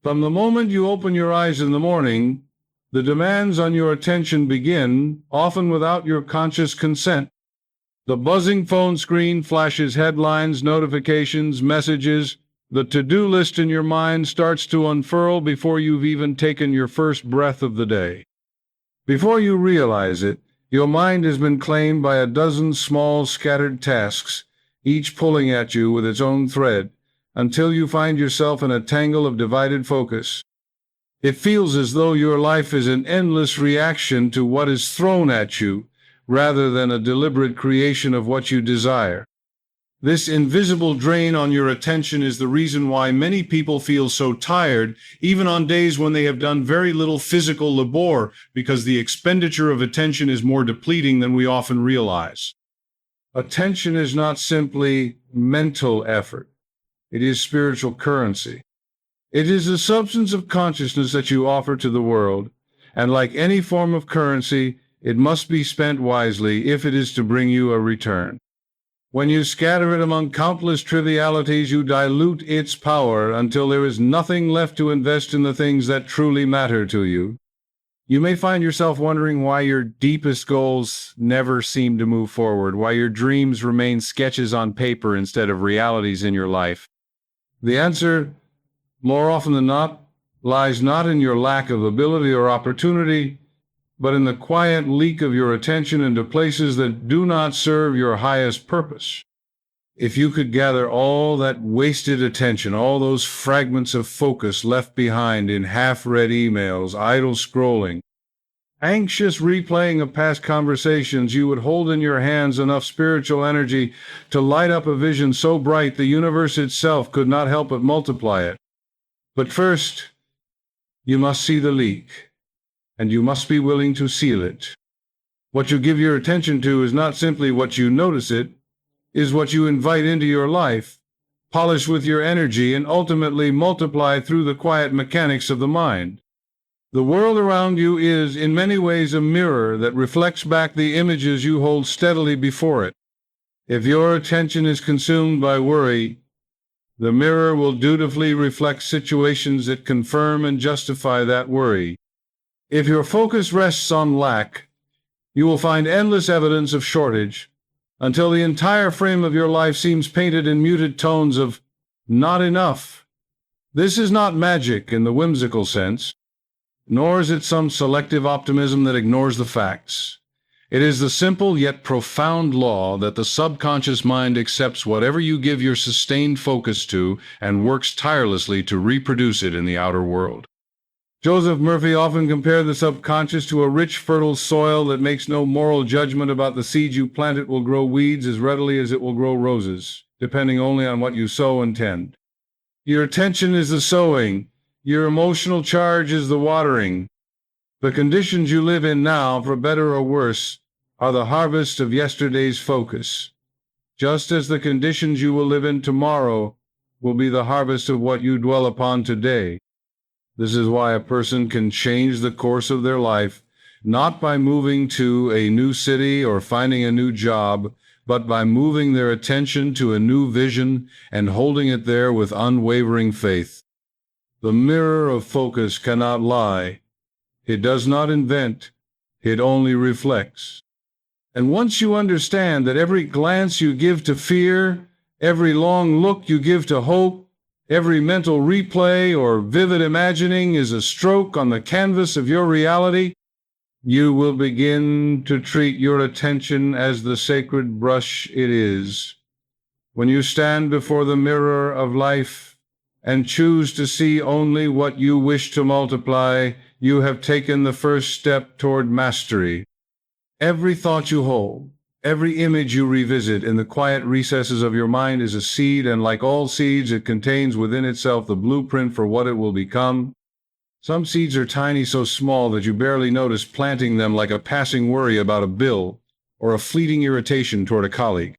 From the moment you open your eyes in the morning, the demands on your attention begin, often without your conscious consent. The buzzing phone screen flashes headlines, notifications, messages. The to-do list in your mind starts to unfurl before you've even taken your first breath of the day. Before you realize it, your mind has been claimed by a dozen small, scattered tasks, each pulling at you with its own thread, until you find yourself in a tangle of divided focus. It feels as though your life is an endless reaction to what is thrown at you, rather than a deliberate creation of what you desire. This invisible drain on your attention is the reason why many people feel so tired, even on days when they have done very little physical labor, because the expenditure of attention is more depleting than we often realize. Attention is not simply mental effort. It is spiritual currency. It is the substance of consciousness that you offer to the world, and like any form of currency, it must be spent wisely if it is to bring you a return. When you scatter it among countless trivialities, you dilute its power until there is nothing left to invest in the things that truly matter to you. You may find yourself wondering why your deepest goals never seem to move forward, why your dreams remain sketches on paper instead of realities in your life. The answer, more often than not, lies not in your lack of ability or opportunity, but in the quiet leak of your attention into places that do not serve your highest purpose. If you could gather all that wasted attention, all those fragments of focus left behind in half-read emails, idle scrolling, anxious replaying of past conversations, you would hold in your hands enough spiritual energy to light up a vision so bright the universe itself could not help but multiply it. But first, you must see the leak, and you must be willing to seal it. What you give your attention to is not simply what you notice, it is what you invite into your life, polish with your energy, and ultimately multiply through the quiet mechanics of the mind. The world around you is, in many ways, a mirror that reflects back the images you hold steadily before it. If your attention is consumed by worry, the mirror will dutifully reflect situations that confirm and justify that worry. If your focus rests on lack, you will find endless evidence of shortage, until the entire frame of your life seems painted in muted tones of not enough. This is not magic in the whimsical sense, nor is it some selective optimism that ignores the facts. It is the simple yet profound law that the subconscious mind accepts whatever you give your sustained focus to and works tirelessly to reproduce it in the outer world. Joseph Murphy often compared the subconscious to a rich, fertile soil that makes no moral judgment about the seeds you plant. It will grow weeds as readily as it will grow roses, depending only on what you sow and tend. Your attention is the sowing. Your emotional charge is the watering. The conditions you live in now, for better or worse, are the harvest of yesterday's focus, just as the conditions you will live in tomorrow will be the harvest of what you dwell upon today. This is why a person can change the course of their life, not by moving to a new city or finding a new job, but by moving their attention to a new vision and holding it there with unwavering faith. The mirror of focus cannot lie. It does not invent. It only reflects. And once you understand that every glance you give to fear, every long look you give to hope, every mental replay or vivid imagining is a stroke on the canvas of your reality, you will begin to treat your attention as the sacred brush it is. When you stand before the mirror of life and choose to see only what you wish to multiply, you have taken the first step toward mastery. Every thought you hold, every image you revisit in the quiet recesses of your mind is a seed, and like all seeds, it contains within itself the blueprint for what it will become. Some seeds are tiny, so small that you barely notice planting them, like a passing worry about a bill or a fleeting irritation toward a colleague.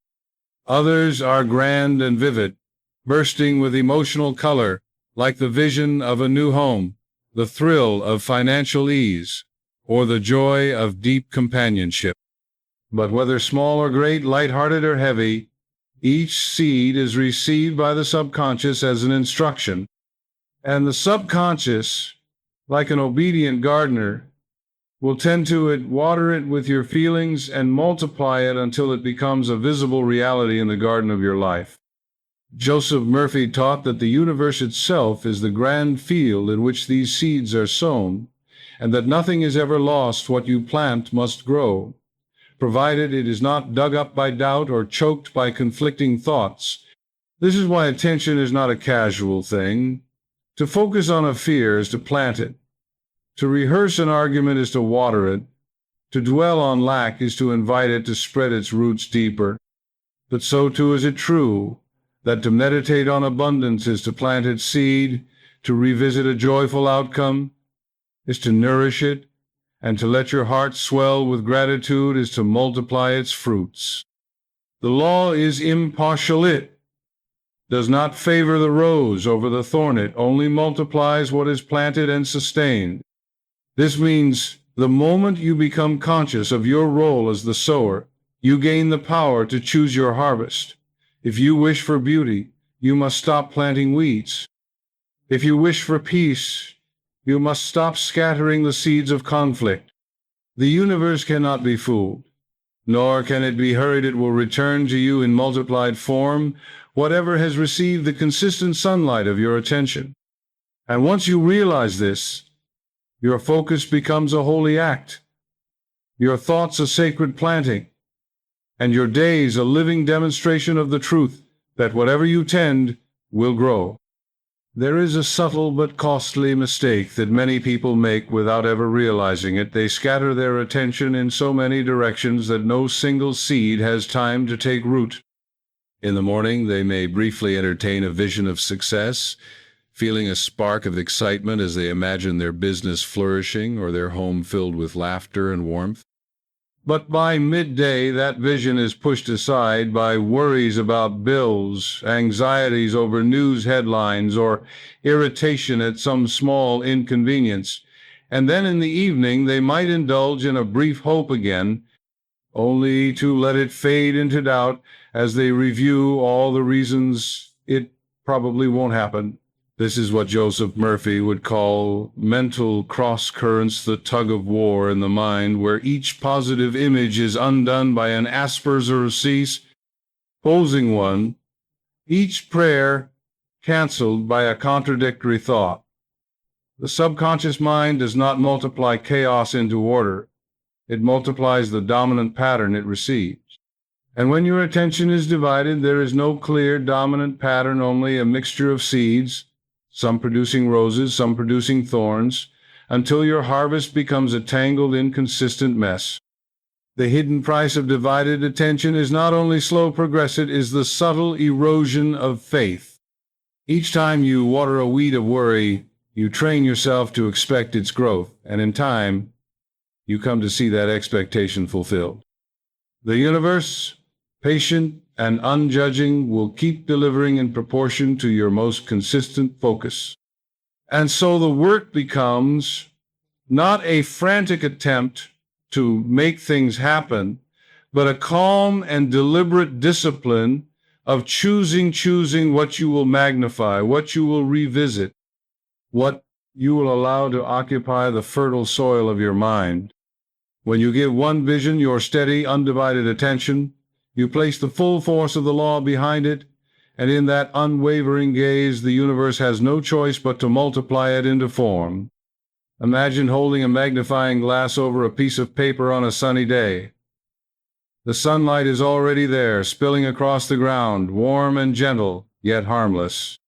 Others are grand and vivid, bursting with emotional color, like the vision of a new home, the thrill of financial ease, or the joy of deep companionship. But whether small or great, light-hearted or heavy, each seed is received by the subconscious as an instruction. And the subconscious, like an obedient gardener, will tend to it, water it with your feelings, and multiply it until it becomes a visible reality in the garden of your life. Joseph Murphy taught that the universe itself is the grand field in which these seeds are sown, and that nothing is ever lost. What you plant must grow, provided it is not dug up by doubt or choked by conflicting thoughts. This is why attention is not a casual thing. To focus on a fear is to plant it. To rehearse an argument is to water it. To dwell on lack is to invite it to spread its roots deeper. But so too is it true that to meditate on abundance is to plant its seed, to revisit a joyful outcome is to nourish it, and to let your heart swell with gratitude is to multiply its fruits. The law is impartial. It does not favor the rose over the thorn. It only multiplies what is planted and sustained. This means the moment you become conscious of your role as the sower, you gain the power to choose your harvest. If you wish for beauty, you must stop planting weeds. If you wish for peace, you must stop scattering the seeds of conflict. The universe cannot be fooled, nor can it be hurried. It will return to you in multiplied form whatever has received the consistent sunlight of your attention. And once you realize this, your focus becomes a holy act, your thoughts a sacred planting, and your days a living demonstration of the truth that whatever you tend will grow. There is a subtle but costly mistake that many people make without ever realizing it. They scatter their attention in so many directions that no single seed has time to take root. In the morning, they may briefly entertain a vision of success, feeling a spark of excitement as they imagine their business flourishing or their home filled with laughter and warmth. But by midday, that vision is pushed aside by worries about bills, anxieties over news headlines, or irritation at some small inconvenience. And then in the evening, they might indulge in a brief hope again, only to let it fade into doubt as they review all the reasons it probably won't happen. This is what Joseph Murphy would call mental cross-currents, the tug of war in the mind, where each positive image is undone by an asperger's opposing one, each prayer canceled by a contradictory thought. The subconscious mind does not multiply chaos into order. It multiplies the dominant pattern it receives. And when your attention is divided, there is no clear dominant pattern, only a mixture of seeds, some producing roses, some producing thorns, until your harvest becomes a tangled, inconsistent mess. The hidden price of divided attention is not only slow progress, it is the subtle erosion of faith. Each time you water a weed of worry, you train yourself to expect its growth, and in time, you come to see that expectation fulfilled. The universe, patient and unjudging, will keep delivering in proportion to your most consistent focus. And so the work becomes not a frantic attempt to make things happen, but a calm and deliberate discipline of choosing what you will magnify, what you will revisit, what you will allow to occupy the fertile soil of your mind. When you give one vision your steady, undivided attention, you place the full force of the law behind it, and in that unwavering gaze, the universe has no choice but to multiply it into form. Imagine holding a magnifying glass over a piece of paper on a sunny day. The sunlight is already there, spilling across the ground, warm and gentle, yet harmless.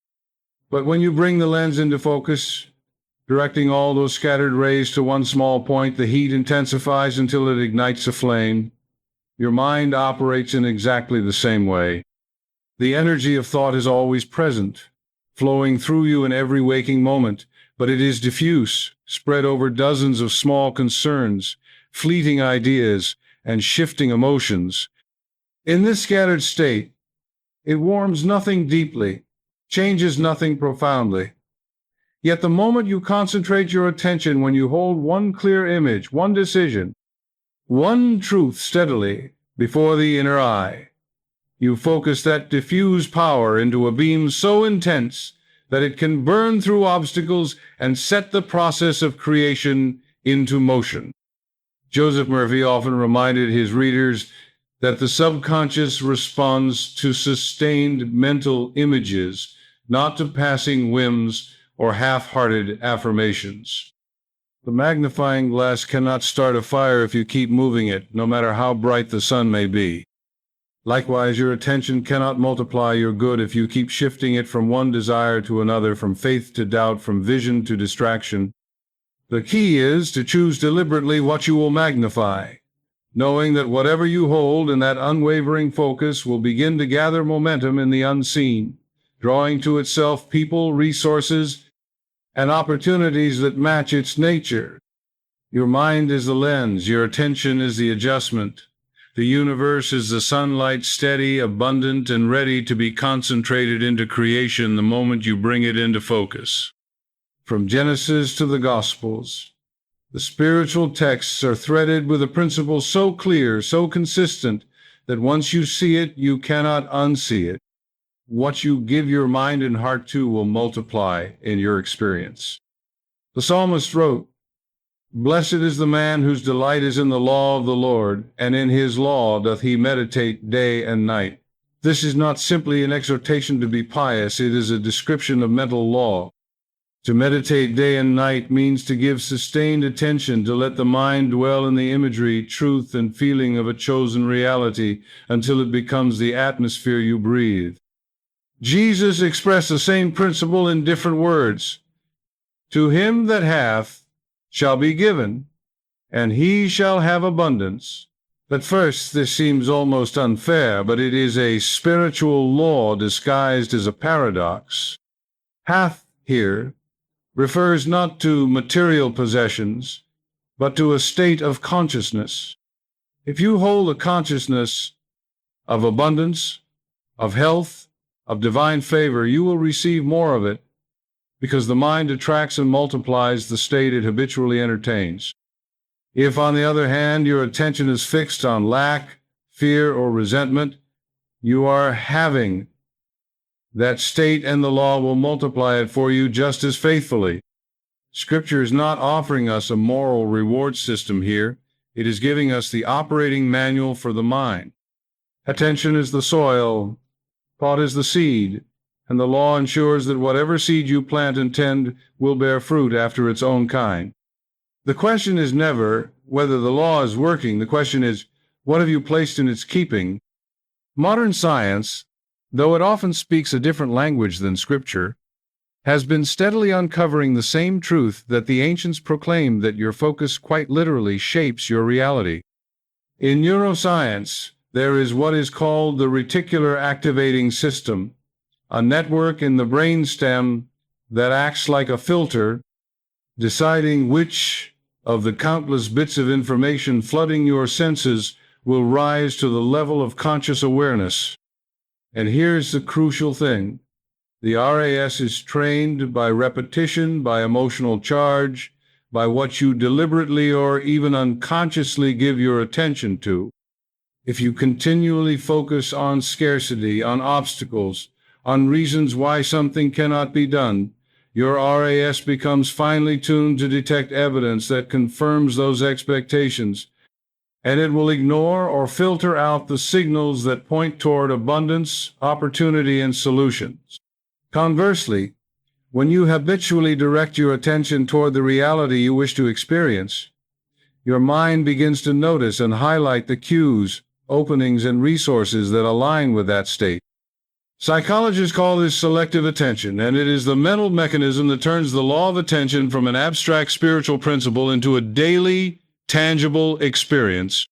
But when you bring the lens into focus, directing all those scattered rays to one small point, the heat intensifies until it ignites a flame. Your mind operates in exactly the same way. The energy of thought is always present, flowing through you in every waking moment, but it is diffuse, spread over dozens of small concerns, fleeting ideas, and shifting emotions. In this scattered state, it warms nothing deeply, changes nothing profoundly. Yet the moment you concentrate your attention, when you hold one clear image, one decision, one truth steadily before the inner eye, you focus that diffuse power into a beam so intense that it can burn through obstacles and set the process of creation into motion. Joseph Murphy often reminded his readers that the subconscious responds to sustained mental images, not to passing whims or half-hearted affirmations. The magnifying glass cannot start a fire if you keep moving it, no matter how bright the sun may be. Likewise, your attention cannot multiply your good if you keep shifting it from one desire to another, from faith to doubt, from vision to distraction. The key is to choose deliberately what you will magnify, knowing that whatever you hold in that unwavering focus will begin to gather momentum in the unseen, drawing to itself people, resources, and opportunities that match its nature. Your mind is the lens, your attention is the adjustment. The universe is the sunlight, steady, abundant, and ready to be concentrated into creation the moment you bring it into focus. From Genesis to the Gospels, the spiritual texts are threaded with a principle so clear, so consistent, that once you see it, you cannot unsee it. What you give your mind and heart to will multiply in your experience. The psalmist wrote, "Blessed is the man whose delight is in the law of the Lord, and in his law doth he meditate day and night." This is not simply an exhortation to be pious, it is a description of mental law. To meditate day and night means to give sustained attention, to let the mind dwell in the imagery, truth, and feeling of a chosen reality until it becomes the atmosphere you breathe. Jesus expressed the same principle in different words. "To him that hath shall be given, and he shall have abundance." At first, this seems almost unfair, but it is a spiritual law disguised as a paradox. Hath here refers not to material possessions, but to a state of consciousness. If you hold a consciousness of abundance, of health, of divine favor, you will receive more of it, because the mind attracts and multiplies the state it habitually entertains. If, on the other hand, your attention is fixed on lack, fear, or resentment, you are having that state, and the law will multiply it for you just as faithfully. Scripture is not offering us a moral reward system here. It is giving us the operating manual for the mind. Attention is the soil, thought is the seed, and the law ensures that whatever seed you plant and tend will bear fruit after its own kind. The question is never whether the law is working. The question is, what have you placed in its keeping? Modern science, though it often speaks a different language than Scripture, has been steadily uncovering the same truth that the ancients proclaimed, that your focus quite literally shapes your reality. In neuroscience, there is what is called the reticular activating system, a network in the brainstem that acts like a filter, deciding which of the countless bits of information flooding your senses will rise to the level of conscious awareness. And here's the crucial thing. The RAS is trained by repetition, by emotional charge, by what you deliberately or even unconsciously give your attention to. If you continually focus on scarcity, on obstacles, on reasons why something cannot be done, your RAS becomes finely tuned to detect evidence that confirms those expectations, and it will ignore or filter out the signals that point toward abundance, opportunity, and solutions. Conversely, when you habitually direct your attention toward the reality you wish to experience, your mind begins to notice and highlight the cues, openings, and resources that align with that state. Psychologists call this selective attention, and it is the mental mechanism that turns the law of attention from an abstract spiritual principle into a daily, tangible experience.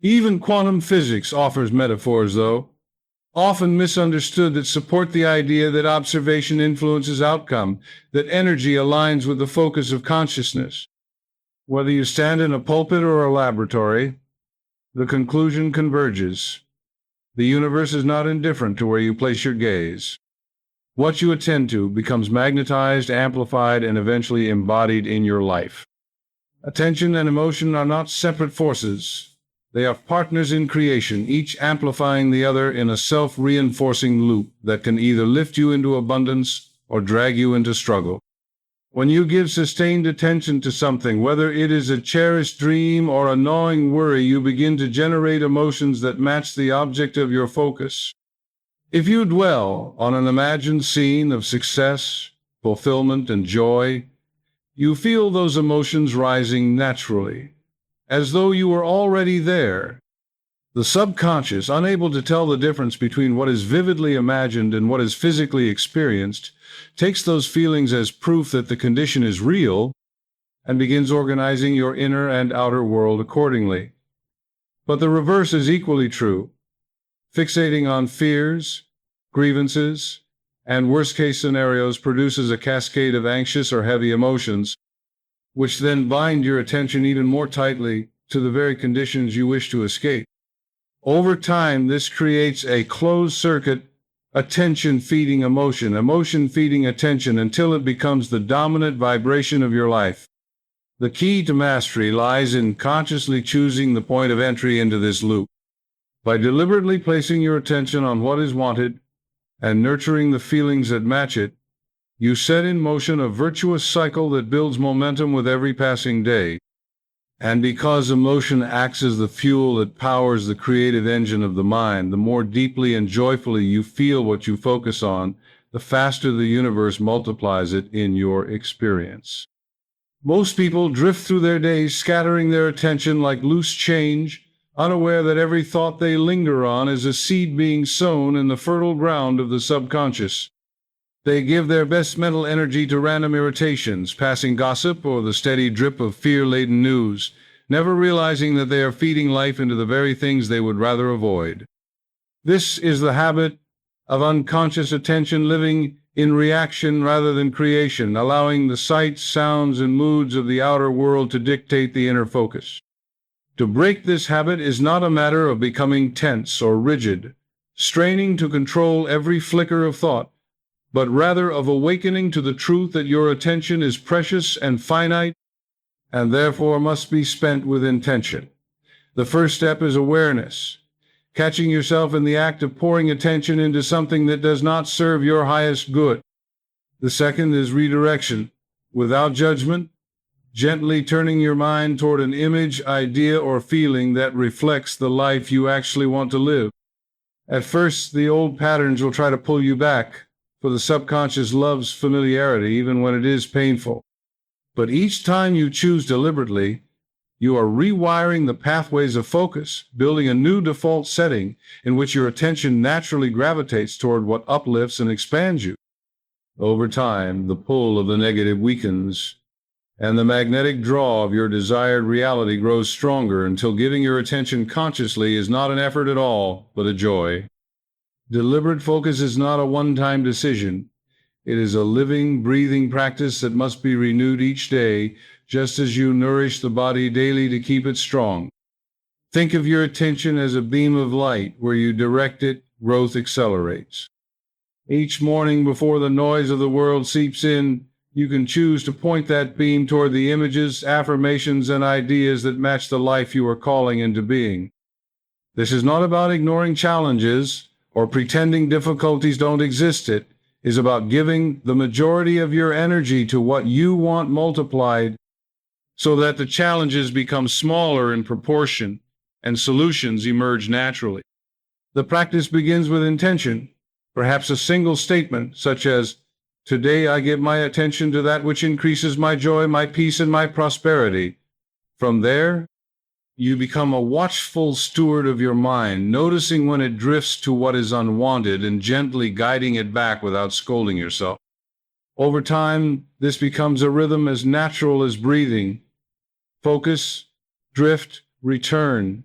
Even quantum physics offers metaphors, though, often misunderstood, that support the idea that observation influences outcome, that energy aligns with the focus of consciousness. Whether you stand in a pulpit or a laboratory, the conclusion converges. The universe is not indifferent to where you place your gaze. What you attend to becomes magnetized, amplified, and eventually embodied in your life. Attention and emotion are not separate forces. They are partners in creation, each amplifying the other in a self-reinforcing loop that can either lift you into abundance or drag you into struggle. When you give sustained attention to something, whether it is a cherished dream or a gnawing worry, you begin to generate emotions that match the object of your focus. If you dwell on an imagined scene of success, fulfillment, and joy, you feel those emotions rising naturally, as though you were already there. The subconscious, unable to tell the difference between what is vividly imagined and what is physically experienced, takes those feelings as proof that the condition is real and begins organizing your inner and outer world accordingly. But the reverse is equally true. Fixating on fears, grievances, and worst-case scenarios produces a cascade of anxious or heavy emotions, which then bind your attention even more tightly to the very conditions you wish to escape. Over time, this creates a closed-circuit, attention-feeding emotion-feeding attention until it becomes the dominant vibration of your life. The key to mastery lies in consciously choosing the point of entry into this loop. By deliberately placing your attention on what is wanted and nurturing the feelings that match it, you set in motion a virtuous cycle that builds momentum with every passing day. And because emotion acts as the fuel that powers the creative engine of the mind, the more deeply and joyfully you feel what you focus on, the faster the universe multiplies it in your experience. Most people drift through their days scattering their attention like loose change, unaware that every thought they linger on is a seed being sown in the fertile ground of the subconscious. They give their best mental energy to random irritations, passing gossip, or the steady drip of fear-laden news, never realizing that they are feeding life into the very things they would rather avoid. This is the habit of unconscious attention, living in reaction rather than creation, allowing the sights, sounds, and moods of the outer world to dictate the inner focus. To break this habit is not a matter of becoming tense or rigid, straining to control every flicker of thought, but rather of awakening to the truth that your attention is precious and finite, and therefore must be spent with intention. The first step is awareness, catching yourself in the act of pouring attention into something that does not serve your highest good. The second is redirection, without judgment, gently turning your mind toward an image, idea, or feeling that reflects the life you actually want to live. At first, the old patterns will try to pull you back, for the subconscious loves familiarity even when it is painful. But each time you choose deliberately, you are rewiring the pathways of focus, building a new default setting in which your attention naturally gravitates toward what uplifts and expands you. Over time, the pull of the negative weakens, and the magnetic draw of your desired reality grows stronger until giving your attention consciously is not an effort at all, but a joy. Deliberate focus is not a one-time decision. It is a living, breathing practice that must be renewed each day, just as you nourish the body daily to keep it strong. Think of your attention as a beam of light. Where you direct it, growth accelerates. Each morning before the noise of the world seeps in, you can choose to point that beam toward the images, affirmations, and ideas that match the life you are calling into being. This is not about ignoring challenges or pretending difficulties don't exist. It is about giving the majority of your energy to what you want multiplied, so that the challenges become smaller in proportion and solutions emerge naturally. The practice begins with intention, perhaps a single statement such as, "Today I give my attention to that which increases my joy, my peace, and my prosperity." From there, you become a watchful steward of your mind, noticing when it drifts to what is unwanted and gently guiding it back without scolding yourself. Over time, this becomes a rhythm as natural as breathing. Focus, drift, return.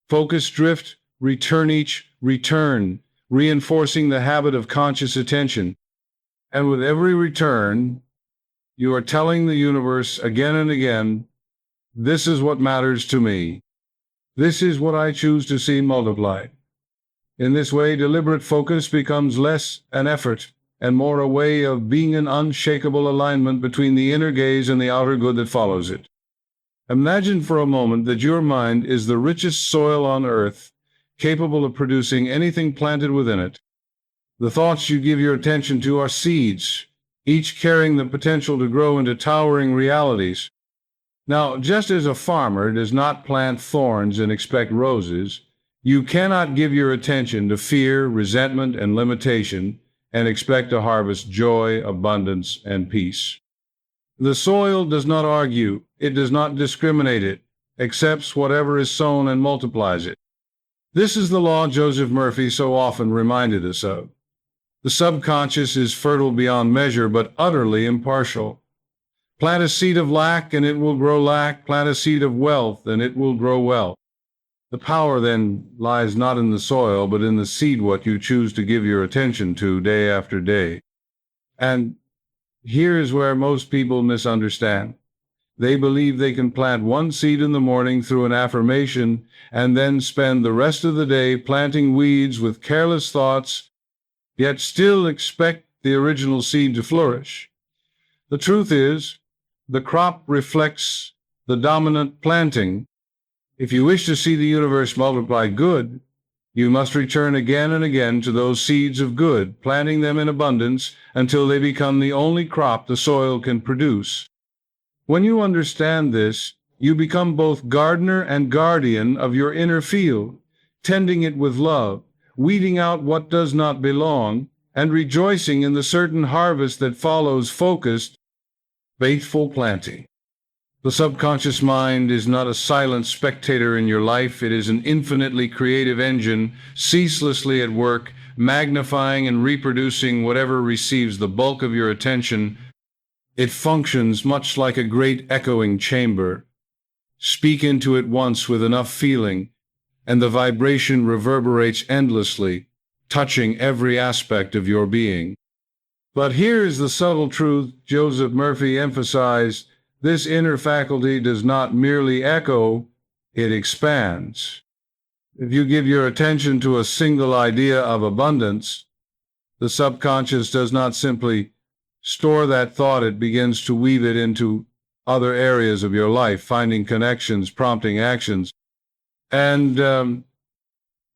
Focus, drift, return, each return, reinforcing the habit of conscious attention. And with every return, you are telling the universe again and again, "This is what matters to me. This is what I choose to see multiplied." In this way, deliberate focus becomes less an effort and more a way of being, an unshakable alignment between the inner gaze and the outer good that follows it. Imagine for a moment that your mind is the richest soil on earth, capable of producing anything planted within it. The thoughts you give your attention to are seeds, each carrying the potential to grow into towering realities. Now, just as a farmer does not plant thorns and expect roses, you cannot give your attention to fear, resentment, and limitation and expect to harvest joy, abundance, and peace. The soil does not argue, it does not discriminate, it accepts whatever is sown and multiplies it. This is the law Joseph Murphy so often reminded us of. The subconscious is fertile beyond measure, but utterly impartial. Plant a seed of lack, and it will grow lack. Plant a seed of wealth, and it will grow wealth. The power, then, lies not in the soil, but in the seed what you choose to give your attention to day after day. And here is where most people misunderstand. They believe they can plant one seed in the morning through an affirmation and then spend the rest of the day planting weeds with careless thoughts, yet still expect the original seed to flourish. The truth is, the crop reflects the dominant planting. If you wish to see the universe multiply good, you must return again and again to those seeds of good, planting them in abundance until they become the only crop the soil can produce. When you understand this, you become both gardener and guardian of your inner field, tending it with love, weeding out what does not belong, and rejoicing in the certain harvest that follows focused, faithful planting. The subconscious mind is not a silent spectator in your life. It is an infinitely creative engine, ceaselessly at work, magnifying and reproducing whatever receives the bulk of your attention. It functions much like a great echoing chamber. Speak into it once with enough feeling, and the vibration reverberates endlessly, touching every aspect of your being. But here is the subtle truth Joseph Murphy emphasized. This inner faculty does not merely echo, it expands. If you give your attention to a single idea of abundance, the subconscious does not simply store that thought, it begins to weave it into other areas of your life, finding connections, prompting actions, and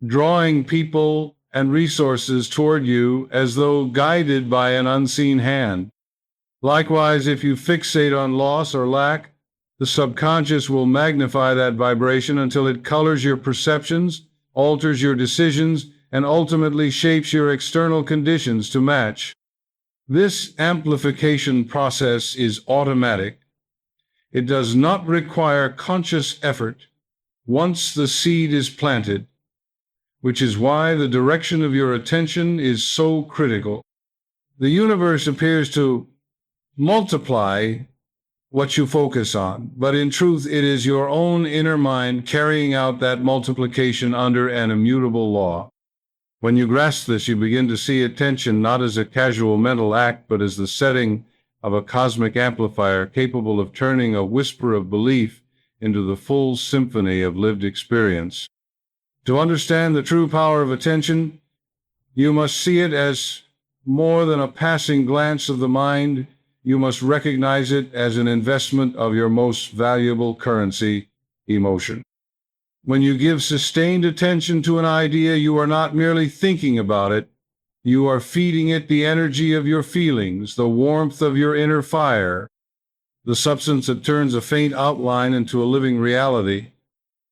drawing people and resources toward you as though guided by an unseen hand. Likewise, if you fixate on loss or lack, the subconscious will magnify that vibration until it colors your perceptions, alters your decisions, and ultimately shapes your external conditions to match. This amplification process is automatic. It does not require conscious effort once the seed is planted, which is why the direction of your attention is so critical. The universe appears to multiply what you focus on, but in truth it is your own inner mind carrying out that multiplication under an immutable law. When you grasp this, you begin to see attention not as a casual mental act, but as the setting of a cosmic amplifier capable of turning a whisper of belief into the full symphony of lived experience. To understand the true power of attention, you must see it as more than a passing glance of the mind. You must recognize it as an investment of your most valuable currency, emotion. When you give sustained attention to an idea, you are not merely thinking about it. You are feeding it the energy of your feelings, the warmth of your inner fire, the substance that turns a faint outline into a living reality.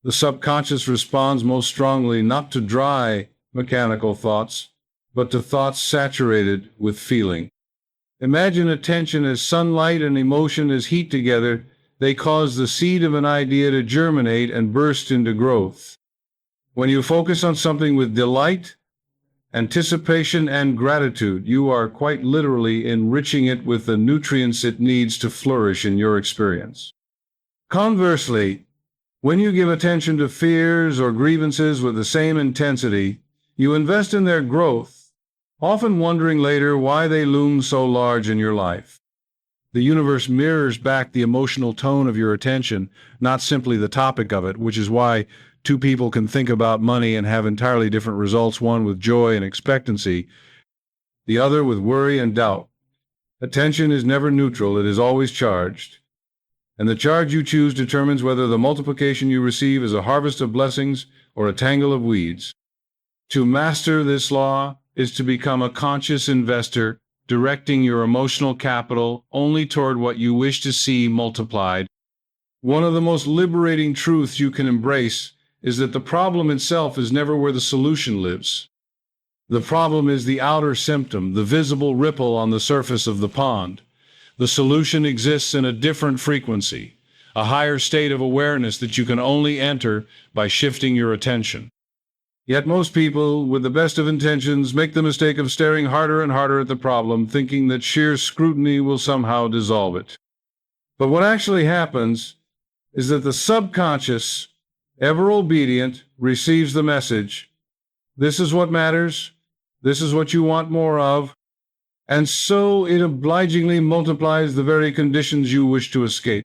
The subconscious responds most strongly not to dry, mechanical thoughts, but to thoughts saturated with feeling. Imagine attention as sunlight and emotion as heat together. They cause the seed of an idea to germinate and burst into growth. When you focus on something with delight, anticipation, and gratitude, you are quite literally enriching it with the nutrients it needs to flourish in your experience. Conversely, when you give attention to fears or grievances with the same intensity, you invest in their growth, often wondering later why they loom so large in your life. The universe mirrors back the emotional tone of your attention, not simply the topic of it, which is why two people can think about money and have entirely different results, one with joy and expectancy, the other with worry and doubt. Attention is never neutral, it is always charged. And the charge you choose determines whether the multiplication you receive is a harvest of blessings or a tangle of weeds. To master this law is to become a conscious investor, directing your emotional capital only toward what you wish to see multiplied. One of the most liberating truths you can embrace is that the problem itself is never where the solution lives. The problem is the outer symptom, the visible ripple on the surface of the pond. The solution exists in a different frequency, a higher state of awareness that you can only enter by shifting your attention. Yet most people, with the best of intentions, make the mistake of staring harder and harder at the problem, thinking that sheer scrutiny will somehow dissolve it. But what actually happens is that the subconscious, ever obedient, receives the message, this is what matters, this is what you want more of, and so it obligingly multiplies the very conditions you wish to escape.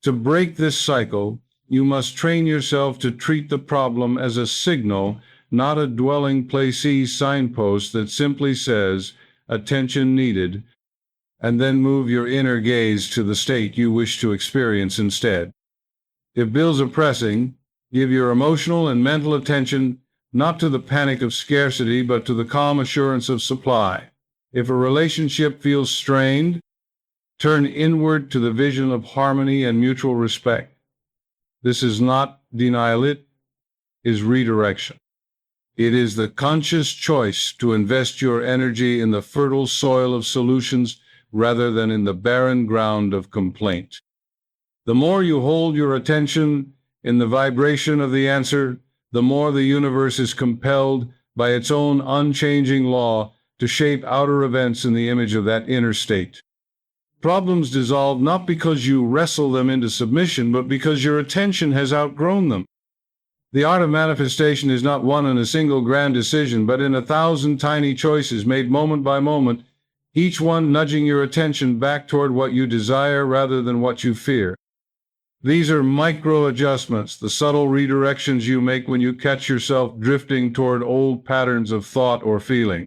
To break this cycle, you must train yourself to treat the problem as a signal, not a dwelling placee signpost that simply says, attention needed, and then move your inner gaze to the state you wish to experience instead. If bills are pressing, give your emotional and mental attention not to the panic of scarcity, but to the calm assurance of supply. If a relationship feels strained, turn inward to the vision of harmony and mutual respect. This is not denial, it is redirection. It is the conscious choice to invest your energy in the fertile soil of solutions rather than in the barren ground of complaint. The more you hold your attention in the vibration of the answer, the more the universe is compelled by its own unchanging law to shape outer events in the image of that inner state. Problems dissolve not because you wrestle them into submission, but because your attention has outgrown them. The art of manifestation is not won in a single grand decision, but in 1,000 tiny choices made moment by moment, each one nudging your attention back toward what you desire rather than what you fear. These are micro-adjustments, the subtle redirections you make when you catch yourself drifting toward old patterns of thought or feeling.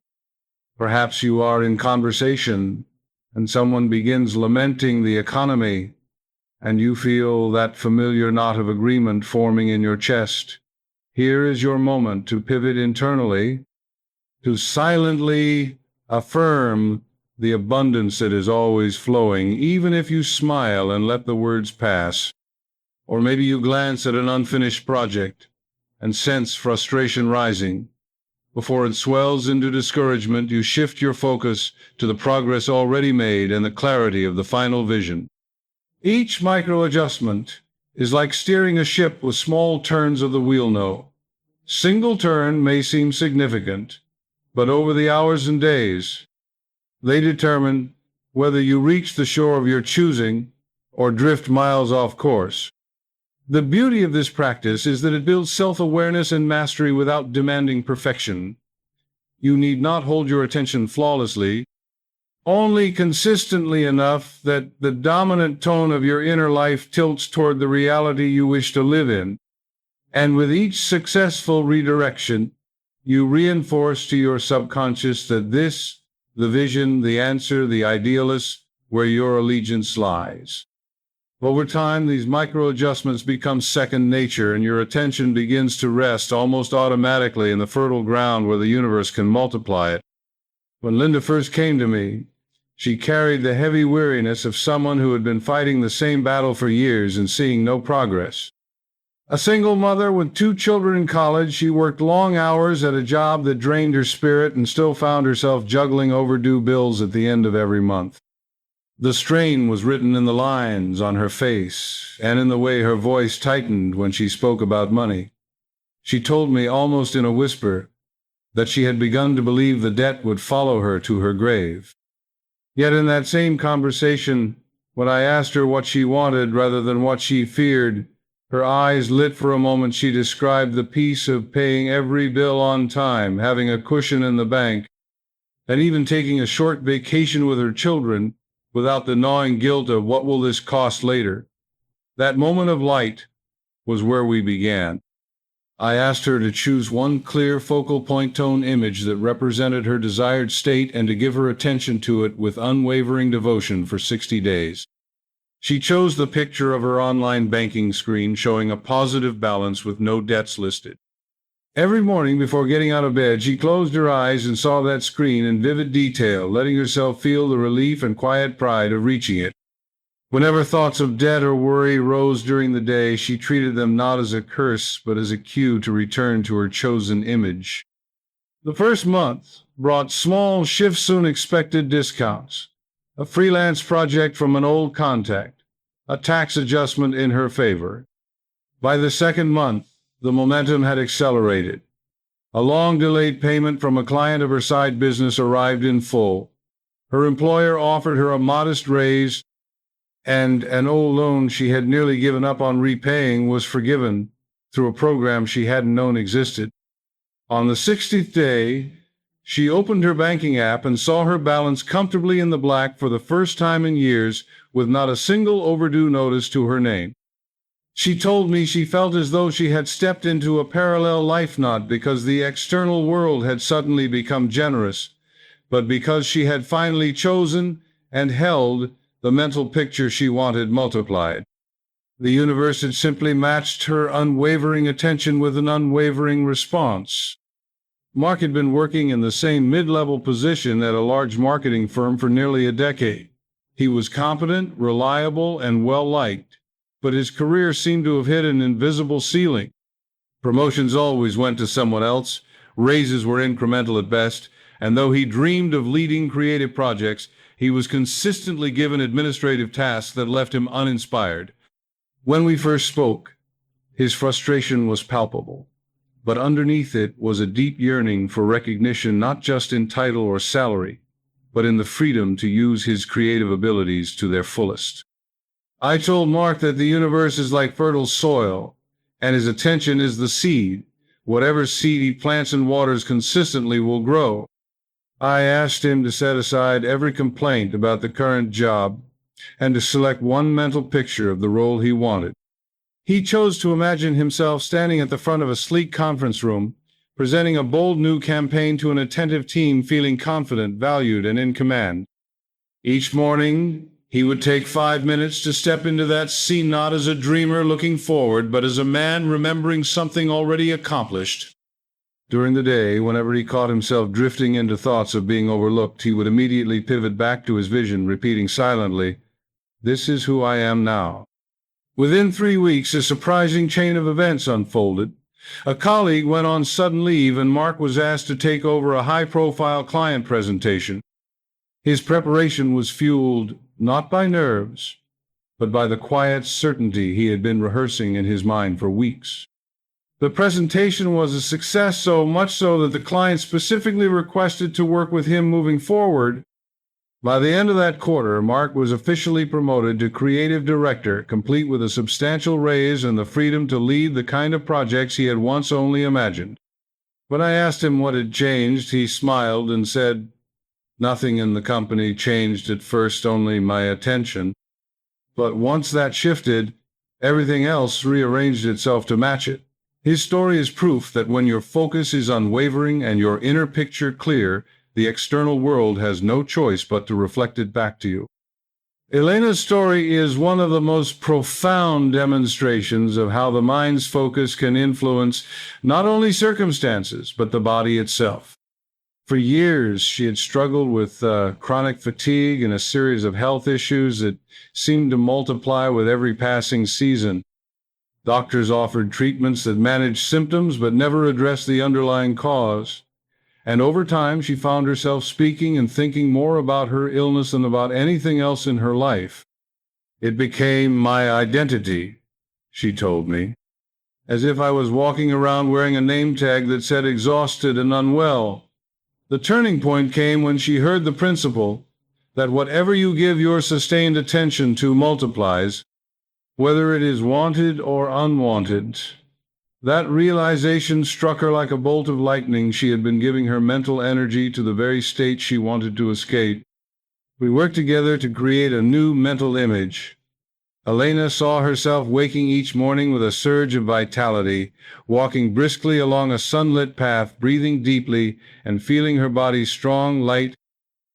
Perhaps you are in conversation, and someone begins lamenting the economy, and you feel that familiar knot of agreement forming in your chest. Here is your moment to pivot internally, to silently affirm the abundance that is always flowing, even if you smile and let the words pass. Or maybe you glance at an unfinished project and sense frustration rising. Before it swells into discouragement, you shift your focus to the progress already made and the clarity of the final vision. Each micro-adjustment is like steering a ship with small turns of the wheel no. Single turn may seem significant, but over the hours and days, they determine whether you reach the shore of your choosing or drift miles off course. The beauty of this practice is that it builds self-awareness and mastery without demanding perfection. You need not hold your attention flawlessly, only consistently enough that the dominant tone of your inner life tilts toward the reality you wish to live in. And with each successful redirection, you reinforce to your subconscious that this, the vision, the answer, the idealist, where your allegiance lies. Over time, these micro-adjustments become second nature, and your attention begins to rest almost automatically in the fertile ground where the universe can multiply it. When Linda first came to me, she carried the heavy weariness of someone who had been fighting the same battle for years and seeing no progress. A single mother with 2 children in college, she worked long hours at a job that drained her spirit and still found herself juggling overdue bills at the end of every month. The strain was written in the lines on her face and in the way her voice tightened when she spoke about money. She told me almost in a whisper that she had begun to believe the debt would follow her to her grave. Yet in that same conversation, when I asked her what she wanted rather than what she feared, her eyes lit for a moment. She described the peace of paying every bill on time, having a cushion in the bank, and even taking a short vacation with her children without the gnawing guilt of what will this cost later. That moment of light was where we began. I asked her to choose one clear focal point tone image that represented her desired state and to give her attention to it with unwavering devotion for 60 days. She chose the picture of her online banking screen showing a positive balance with no debts listed. Every morning before getting out of bed, she closed her eyes and saw that screen in vivid detail, letting herself feel the relief and quiet pride of reaching it. Whenever thoughts of debt or worry rose during the day, she treated them not as a curse, but as a cue to return to her chosen image. The first month brought small shift-soon-expected discounts, a freelance project from an old contact, a tax adjustment in her favor. By the second month, the momentum had accelerated. A long-delayed payment from a client of her side business arrived in full. Her employer offered her a modest raise, and an old loan she had nearly given up on repaying was forgiven through a program she hadn't known existed. On the 60th day, she opened her banking app and saw her balance comfortably in the black for the first time in years, with not a single overdue notice to her name. She told me she felt as though she had stepped into a parallel life, not because the external world had suddenly become generous, but because she had finally chosen and held the mental picture she wanted multiplied. The universe had simply matched her unwavering attention with an unwavering response. Mark had been working in the same mid-level position at a large marketing firm for nearly a decade. He was competent, reliable, and well-liked, but his career seemed to have hit an invisible ceiling. Promotions always went to someone else, raises were incremental at best, and though he dreamed of leading creative projects, he was consistently given administrative tasks that left him uninspired. When we first spoke, his frustration was palpable, but underneath it was a deep yearning for recognition, not just in title or salary, but in the freedom to use his creative abilities to their fullest. I told Mark that the universe is like fertile soil, and his attention is the seed. Whatever seed he plants and waters consistently will grow. I asked him to set aside every complaint about the current job and to select one mental picture of the role he wanted. He chose to imagine himself standing at the front of a sleek conference room, presenting a bold new campaign to an attentive team, feeling confident, valued, and in command. Each morning, he would take 5 minutes to step into that scene not as a dreamer looking forward, but as a man remembering something already accomplished. During the day, whenever he caught himself drifting into thoughts of being overlooked, he would immediately pivot back to his vision, repeating silently, "This is who I am now." Within 3 weeks, a surprising chain of events unfolded. A colleague went on sudden leave, and Mark was asked to take over a high-profile client presentation. His preparation was fueled not by nerves, but by the quiet certainty he had been rehearsing in his mind for weeks. The presentation was a success, so much so that the client specifically requested to work with him moving forward. By the end of that quarter, Mark was officially promoted to creative director, complete with a substantial raise and the freedom to lead the kind of projects he had once only imagined. When I asked him what had changed, he smiled and said, "Nothing in the company changed at first, only my attention. But once that shifted, everything else rearranged itself to match it." His story is proof that when your focus is unwavering and your inner picture clear, the external world has no choice but to reflect it back to you. Elena's story is one of the most profound demonstrations of how the mind's focus can influence not only circumstances, but the body itself. For years, she had struggled with chronic fatigue and a series of health issues that seemed to multiply with every passing season. Doctors offered treatments that managed symptoms but never addressed the underlying cause. And over time, she found herself speaking and thinking more about her illness than about anything else in her life. "It became my identity," she told me, "as if I was walking around wearing a name tag that said exhausted and unwell." The turning point came when she heard the principle that whatever you give your sustained attention to multiplies, whether it is wanted or unwanted. That realization struck her like a bolt of lightning. She had been giving her mental energy to the very state she wanted to escape. We worked together to create a new mental image. Elena saw herself waking each morning with a surge of vitality, walking briskly along a sunlit path, breathing deeply, and feeling her body strong, light,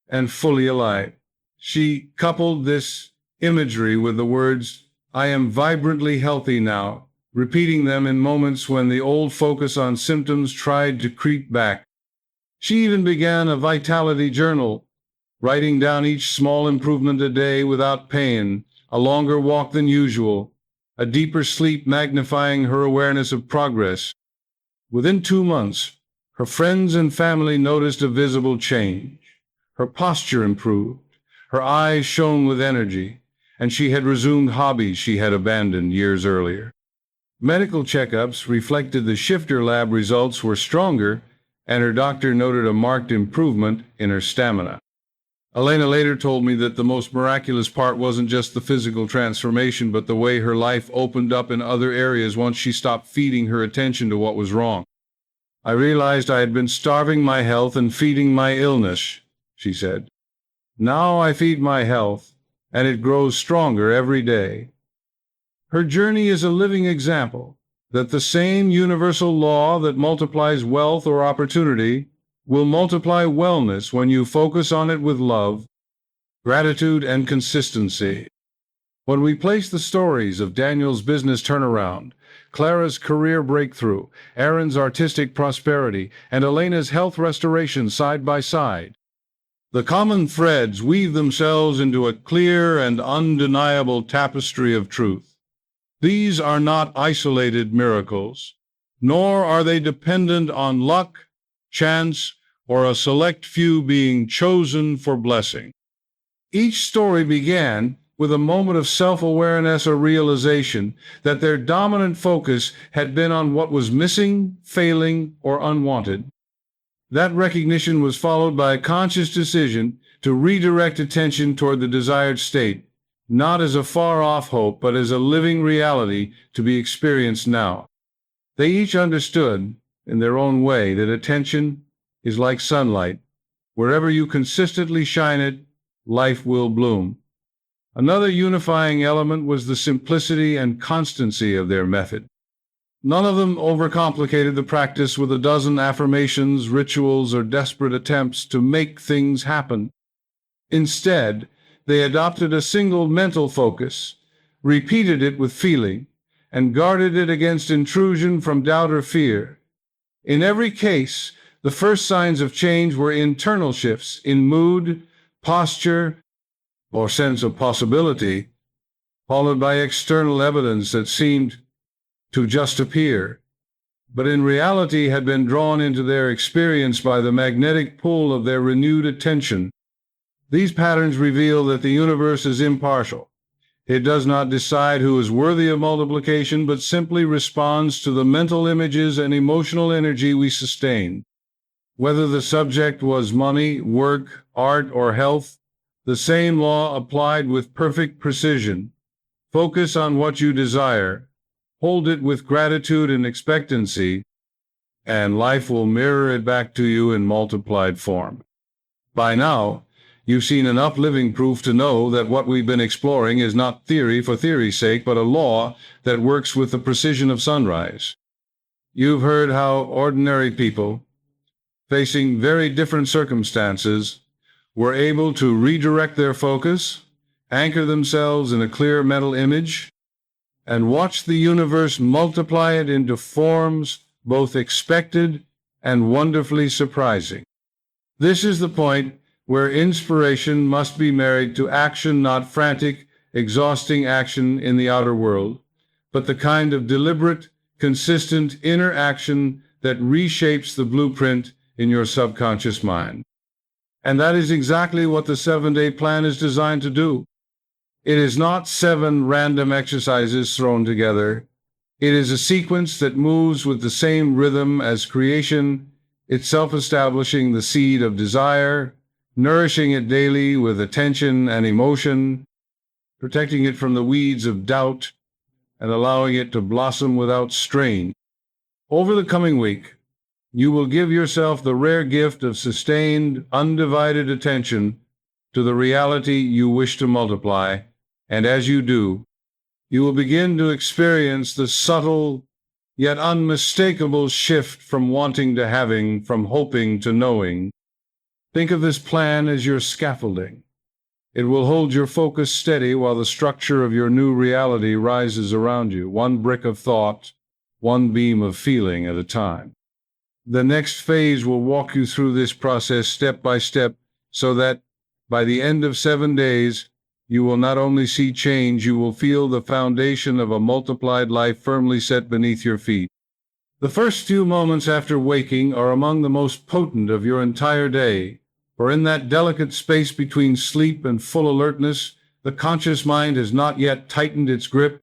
and fully alive. She coupled this imagery with the words, "I am vibrantly healthy now," repeating them in moments when the old focus on symptoms tried to creep back. She even began a vitality journal, writing down each small improvement a day without pain, a longer walk than usual, a deeper sleep magnifying her awareness of progress. Within 2 months, her friends and family noticed a visible change. Her posture improved, her eyes shone with energy, and she had resumed hobbies she had abandoned years earlier. Medical checkups reflected the shifter lab results were stronger, and her doctor noted a marked improvement in her stamina. Elena later told me that the most miraculous part wasn't just the physical transformation, but the way her life opened up in other areas once she stopped feeding her attention to what was wrong. I realized I had been starving my health and feeding my illness, she said. Now I feed my health, and it grows stronger every day. Her journey is a living example that the same universal law that multiplies wealth or opportunity will multiply wellness when you focus on it with love, gratitude, and consistency. When we place the stories of Daniel's business turnaround, Clara's career breakthrough, Aaron's artistic prosperity, and Elena's health restoration side by side, the common threads weave themselves into a clear and undeniable tapestry of truth. These are not isolated miracles, nor are they dependent on luck, chance, or a select few being chosen for blessing. Each story began with a moment of self-awareness or realization that their dominant focus had been on what was missing, failing, or unwanted. That recognition was followed by a conscious decision to redirect attention toward the desired state, not as a far-off hope, but as a living reality to be experienced now. They each understood, in their own way, that attention is like sunlight. Wherever you consistently shine it, life will bloom. Another unifying element was the simplicity and constancy of their method. None of them overcomplicated the practice with a dozen affirmations, rituals, or desperate attempts to make things happen. Instead, they adopted a single mental focus, repeated it with feeling, and guarded it against intrusion from doubt or fear. In every case, the first signs of change were internal shifts in mood, posture, or sense of possibility, followed by external evidence that seemed to just appear, but in reality had been drawn into their experience by the magnetic pull of their renewed attention. These patterns reveal that the universe is impartial. It does not decide who is worthy of multiplication, but simply responds to the mental images and emotional energy we sustain. Whether the subject was money, work, art, or health, the same law applied with perfect precision. Focus on what you desire, hold it with gratitude and expectancy, and life will mirror it back to you in multiplied form. By now, you've seen enough living proof to know that what we've been exploring is not theory for theory's sake, but a law that works with the precision of sunrise. You've heard how ordinary people, facing very different circumstances, were able to redirect their focus, anchor themselves in a clear mental image, and watch the universe multiply it into forms both expected and wonderfully surprising. This is the point where inspiration must be married to action, not frantic, exhausting action in the outer world, but the kind of deliberate, consistent inner action that reshapes the blueprint in your subconscious mind. And that is exactly what the 7-day plan is designed to do. It is not 7 random exercises thrown together. It is a sequence that moves with the same rhythm as creation, itself establishing the seed of desire, nourishing it daily with attention and emotion, protecting it from the weeds of doubt, and allowing it to blossom without strain. Over the coming week, you will give yourself the rare gift of sustained, undivided attention to the reality you wish to multiply, and as you do, you will begin to experience the subtle, yet unmistakable shift from wanting to having, from hoping to knowing. Think of this plan as your scaffolding, It will hold your focus steady while the structure of your new reality rises around you, one brick of thought, one beam of feeling at a time. The next phase will walk you through this process step by step so that by the end of 7 days, you will not only see change, you will feel the foundation of a multiplied life firmly set beneath your feet. The first few moments after waking are among the most potent of your entire day, for in that delicate space between sleep and full alertness, the conscious mind has not yet tightened its grip,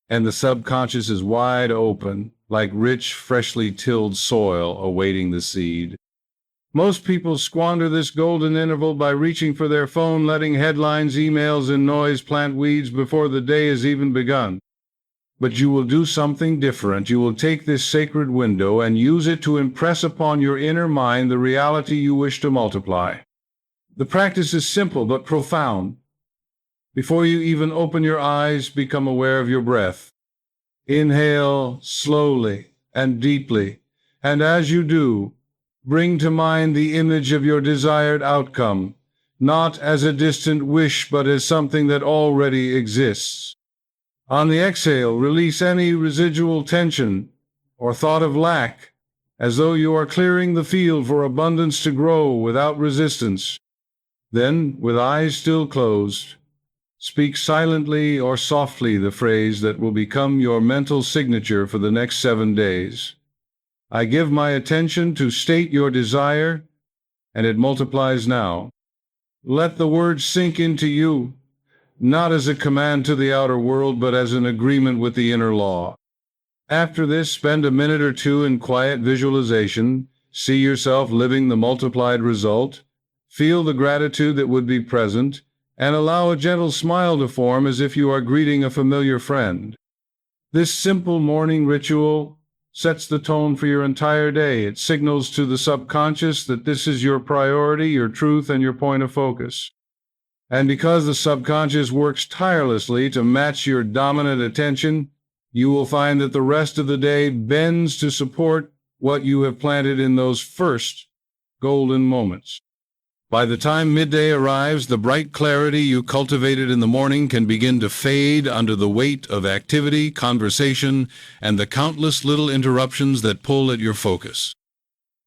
and the subconscious is wide open, like rich, freshly tilled soil awaiting the seed. Most people squander this golden interval by reaching for their phone, letting headlines, emails, and noise plant weeds before the day has even begun. But you will do something different. You will take this sacred window and use it to impress upon your inner mind the reality you wish to multiply. The practice is simple but profound. Before you even open your eyes, become aware of your breath. Inhale slowly and deeply, and as you do, bring to mind the image of your desired outcome, not as a distant wish, but as something that already exists. On the exhale, release any residual tension or thought of lack, as though you are clearing the field for abundance to grow without resistance. Then, with eyes still closed, speak silently or softly the phrase that will become your mental signature for the next 7 days. I give my attention to state your desire, and it multiplies now. Let the words sink into you, not as a command to the outer world, but as an agreement with the inner law. After this, spend a minute or two in quiet visualization. See yourself living the multiplied result. Feel the gratitude that would be present, and allow a gentle smile to form as if you are greeting a familiar friend. This simple morning ritual sets the tone for your entire day. It signals to the subconscious that this is your priority, your truth, and your point of focus. And because the subconscious works tirelessly to match your dominant attention, you will find that the rest of the day bends to support what you have planted in those first golden moments. By the time midday arrives, the bright clarity you cultivated in the morning can begin to fade under the weight of activity, conversation, and the countless little interruptions that pull at your focus.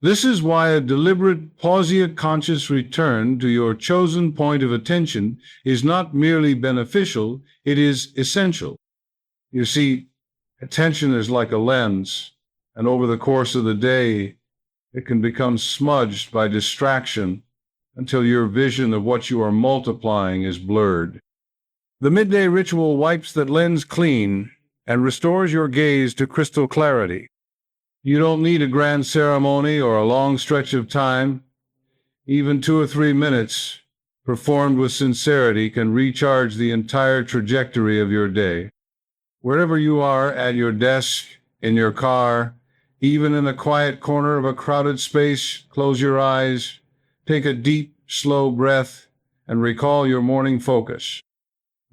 This is why a deliberate, pausia-conscious return to your chosen point of attention is not merely beneficial, it is essential. You see, attention is like a lens, and over the course of the day, it can become smudged by distraction until your vision of what you are multiplying is blurred. The midday ritual wipes that lens clean and restores your gaze to crystal clarity. You don't need a grand ceremony or a long stretch of time. Even 2 or 3 minutes, performed with sincerity, can recharge the entire trajectory of your day. Wherever you are, at your desk, in your car, even in a quiet corner of a crowded space, close your eyes, take a deep, slow breath, and recall your morning focus.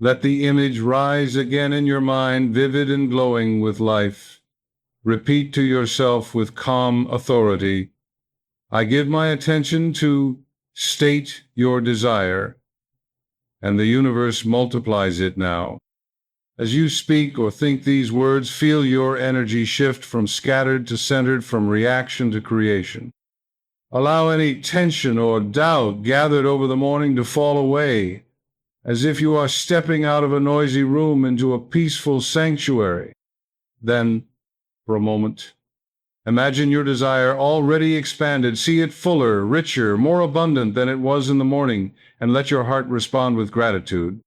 Let the image rise again in your mind, vivid and glowing with life. Repeat to yourself with calm authority, I give my attention to state your desire, and the universe multiplies it now. As you speak or think these words, feel your energy shift from scattered to centered, from reaction to creation. Allow any tension or doubt gathered over the morning to fall away, as if you are stepping out of a noisy room into a peaceful sanctuary. Then, for a moment, imagine your desire already expanded. See it fuller, richer, more abundant than it was in the morning, and let your heart respond with gratitude.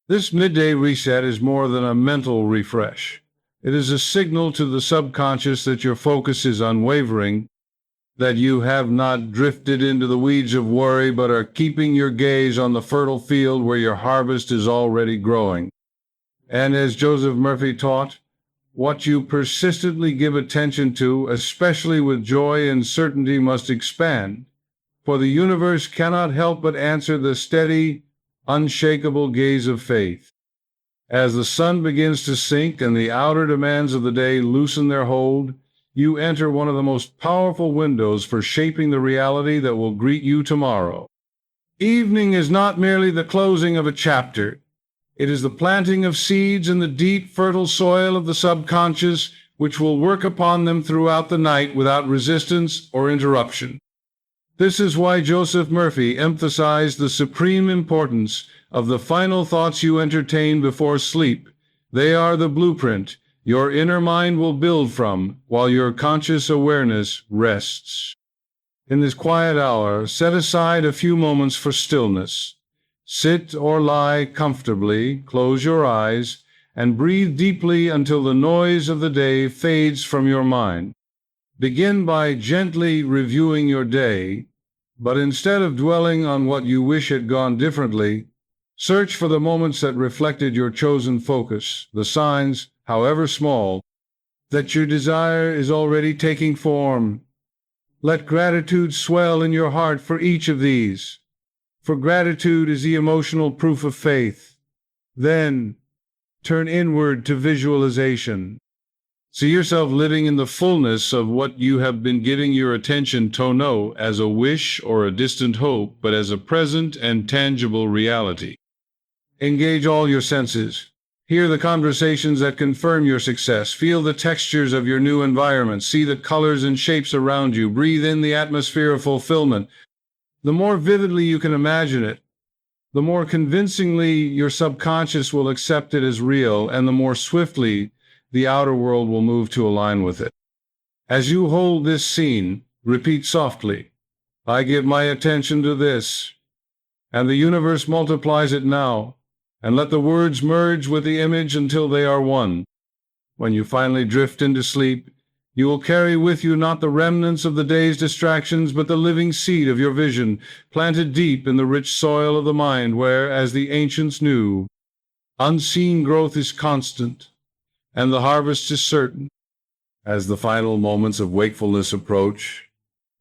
This midday reset is more than a mental refresh. It is a signal to the subconscious that your focus is unwavering, that you have not drifted into the weeds of worry, but are keeping your gaze on the fertile field where your harvest is already growing. And as Joseph Murphy taught, what you persistently give attention to, especially with joy and certainty, must expand, for the universe cannot help but answer the steady, unshakable gaze of faith. As the sun begins to sink and the outer demands of the day loosen their hold, you enter one of the most powerful windows for shaping the reality that will greet you tomorrow. Evening is not merely the closing of a chapter. It is the planting of seeds in the deep, fertile soil of the subconscious, which will work upon them throughout the night without resistance or interruption. This is why Joseph Murphy emphasized the supreme importance of the final thoughts you entertain before sleep. They are the blueprint your inner mind will build from while your conscious awareness rests. In this quiet hour, set aside a few moments for stillness. Sit or lie comfortably, close your eyes, and breathe deeply until the noise of the day fades from your mind. Begin by gently reviewing your day, but instead of dwelling on what you wish had gone differently, search for the moments that reflected your chosen focus, the signs, however small, that your desire is already taking form. Let gratitude swell in your heart for each of these, for gratitude is the emotional proof of faith. Then, turn inward to visualization. See yourself living in the fullness of what you have been giving your attention to, not as a wish or a distant hope, but as a present and tangible reality. Engage all your senses. Hear the conversations that confirm your success. Feel the textures of your new environment. See the colors and shapes around you. Breathe in the atmosphere of fulfillment. The more vividly you can imagine it, the more convincingly your subconscious will accept it as real, and the more swiftly the outer world will move to align with it. As you hold this scene, repeat softly, "I give my attention to this," and the universe multiplies it now, and let the words merge with the image until they are one. When you finally drift into sleep, you will carry with you not the remnants of the day's distractions, but the living seed of your vision, planted deep in the rich soil of the mind where, as the ancients knew, unseen growth is constant, and the harvest is certain. As the final moments of wakefulness approach,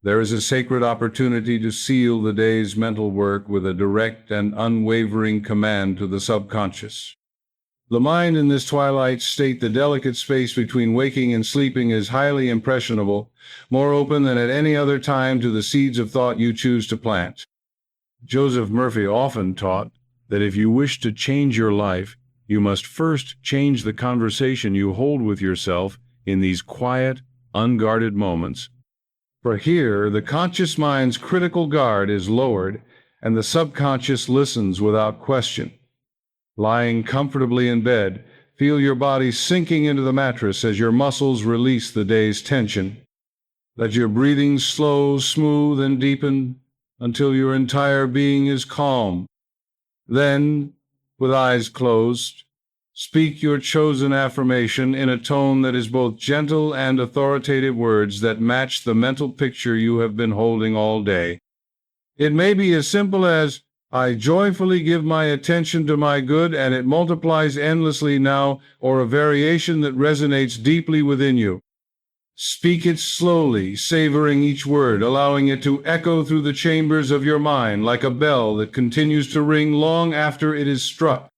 there is a sacred opportunity to seal the day's mental work with a direct and unwavering command to the subconscious. The mind in this twilight state, the delicate space between waking and sleeping, is highly impressionable, more open than at any other time to the seeds of thought you choose to plant. Joseph Murphy often taught that if you wish to change your life, you must first change the conversation you hold with yourself in these quiet, unguarded moments. For here, the conscious mind's critical guard is lowered, and the subconscious listens without question. Lying comfortably in bed, feel your body sinking into the mattress as your muscles release the day's tension. Let your breathing slow, smooth, and deepen until your entire being is calm. Then, with eyes closed, speak your chosen affirmation in a tone that is both gentle and authoritative, words that match the mental picture you have been holding all day. It may be as simple as, "I joyfully give my attention to my good and it multiplies endlessly now," or a variation that resonates deeply within you. Speak it slowly, savoring each word, allowing it to echo through the chambers of your mind like a bell that continues to ring long after it is struck.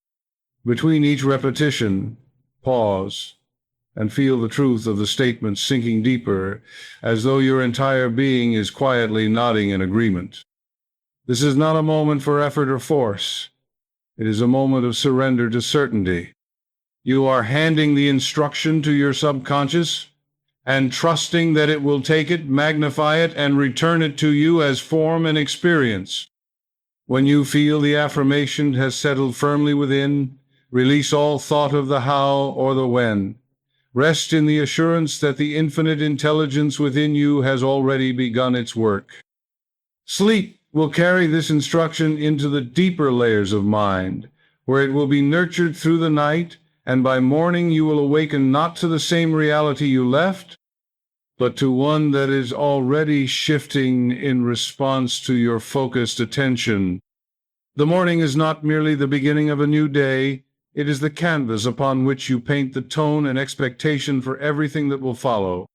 Between each repetition, pause and feel the truth of the statement sinking deeper, as though your entire being is quietly nodding in agreement. This is not a moment for effort or force. It is a moment of surrender to certainty. You are handing the instruction to your subconscious and trusting that it will take it, magnify it, and return it to you as form and experience. When you feel the affirmation has settled firmly within, release all thought of the how or the when. Rest in the assurance that the infinite intelligence within you has already begun its work. Sleep will carry this instruction into the deeper layers of mind, where it will be nurtured through the night, and by morning you will awaken not to the same reality you left, but to one that is already shifting in response to your focused attention. The morning is not merely the beginning of a new day, it is the canvas upon which you paint the tone and expectation for everything that will follow.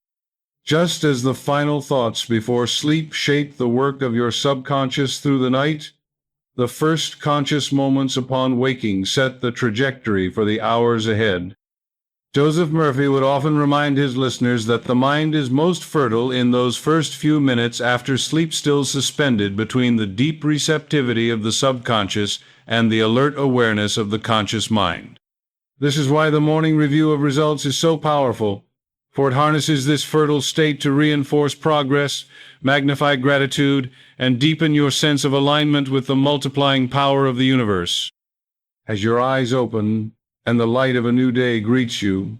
Just as the final thoughts before sleep shape the work of your subconscious through the night, the first conscious moments upon waking set the trajectory for the hours ahead. Joseph Murphy would often remind his listeners that the mind is most fertile in those first few minutes after sleep, still suspended between the deep receptivity of the subconscious and the alert awareness of the conscious mind. This is why the morning review of results is so powerful, for it harnesses this fertile state to reinforce progress, magnify gratitude, and deepen your sense of alignment with the multiplying power of the universe. As your eyes open and the light of a new day greets you,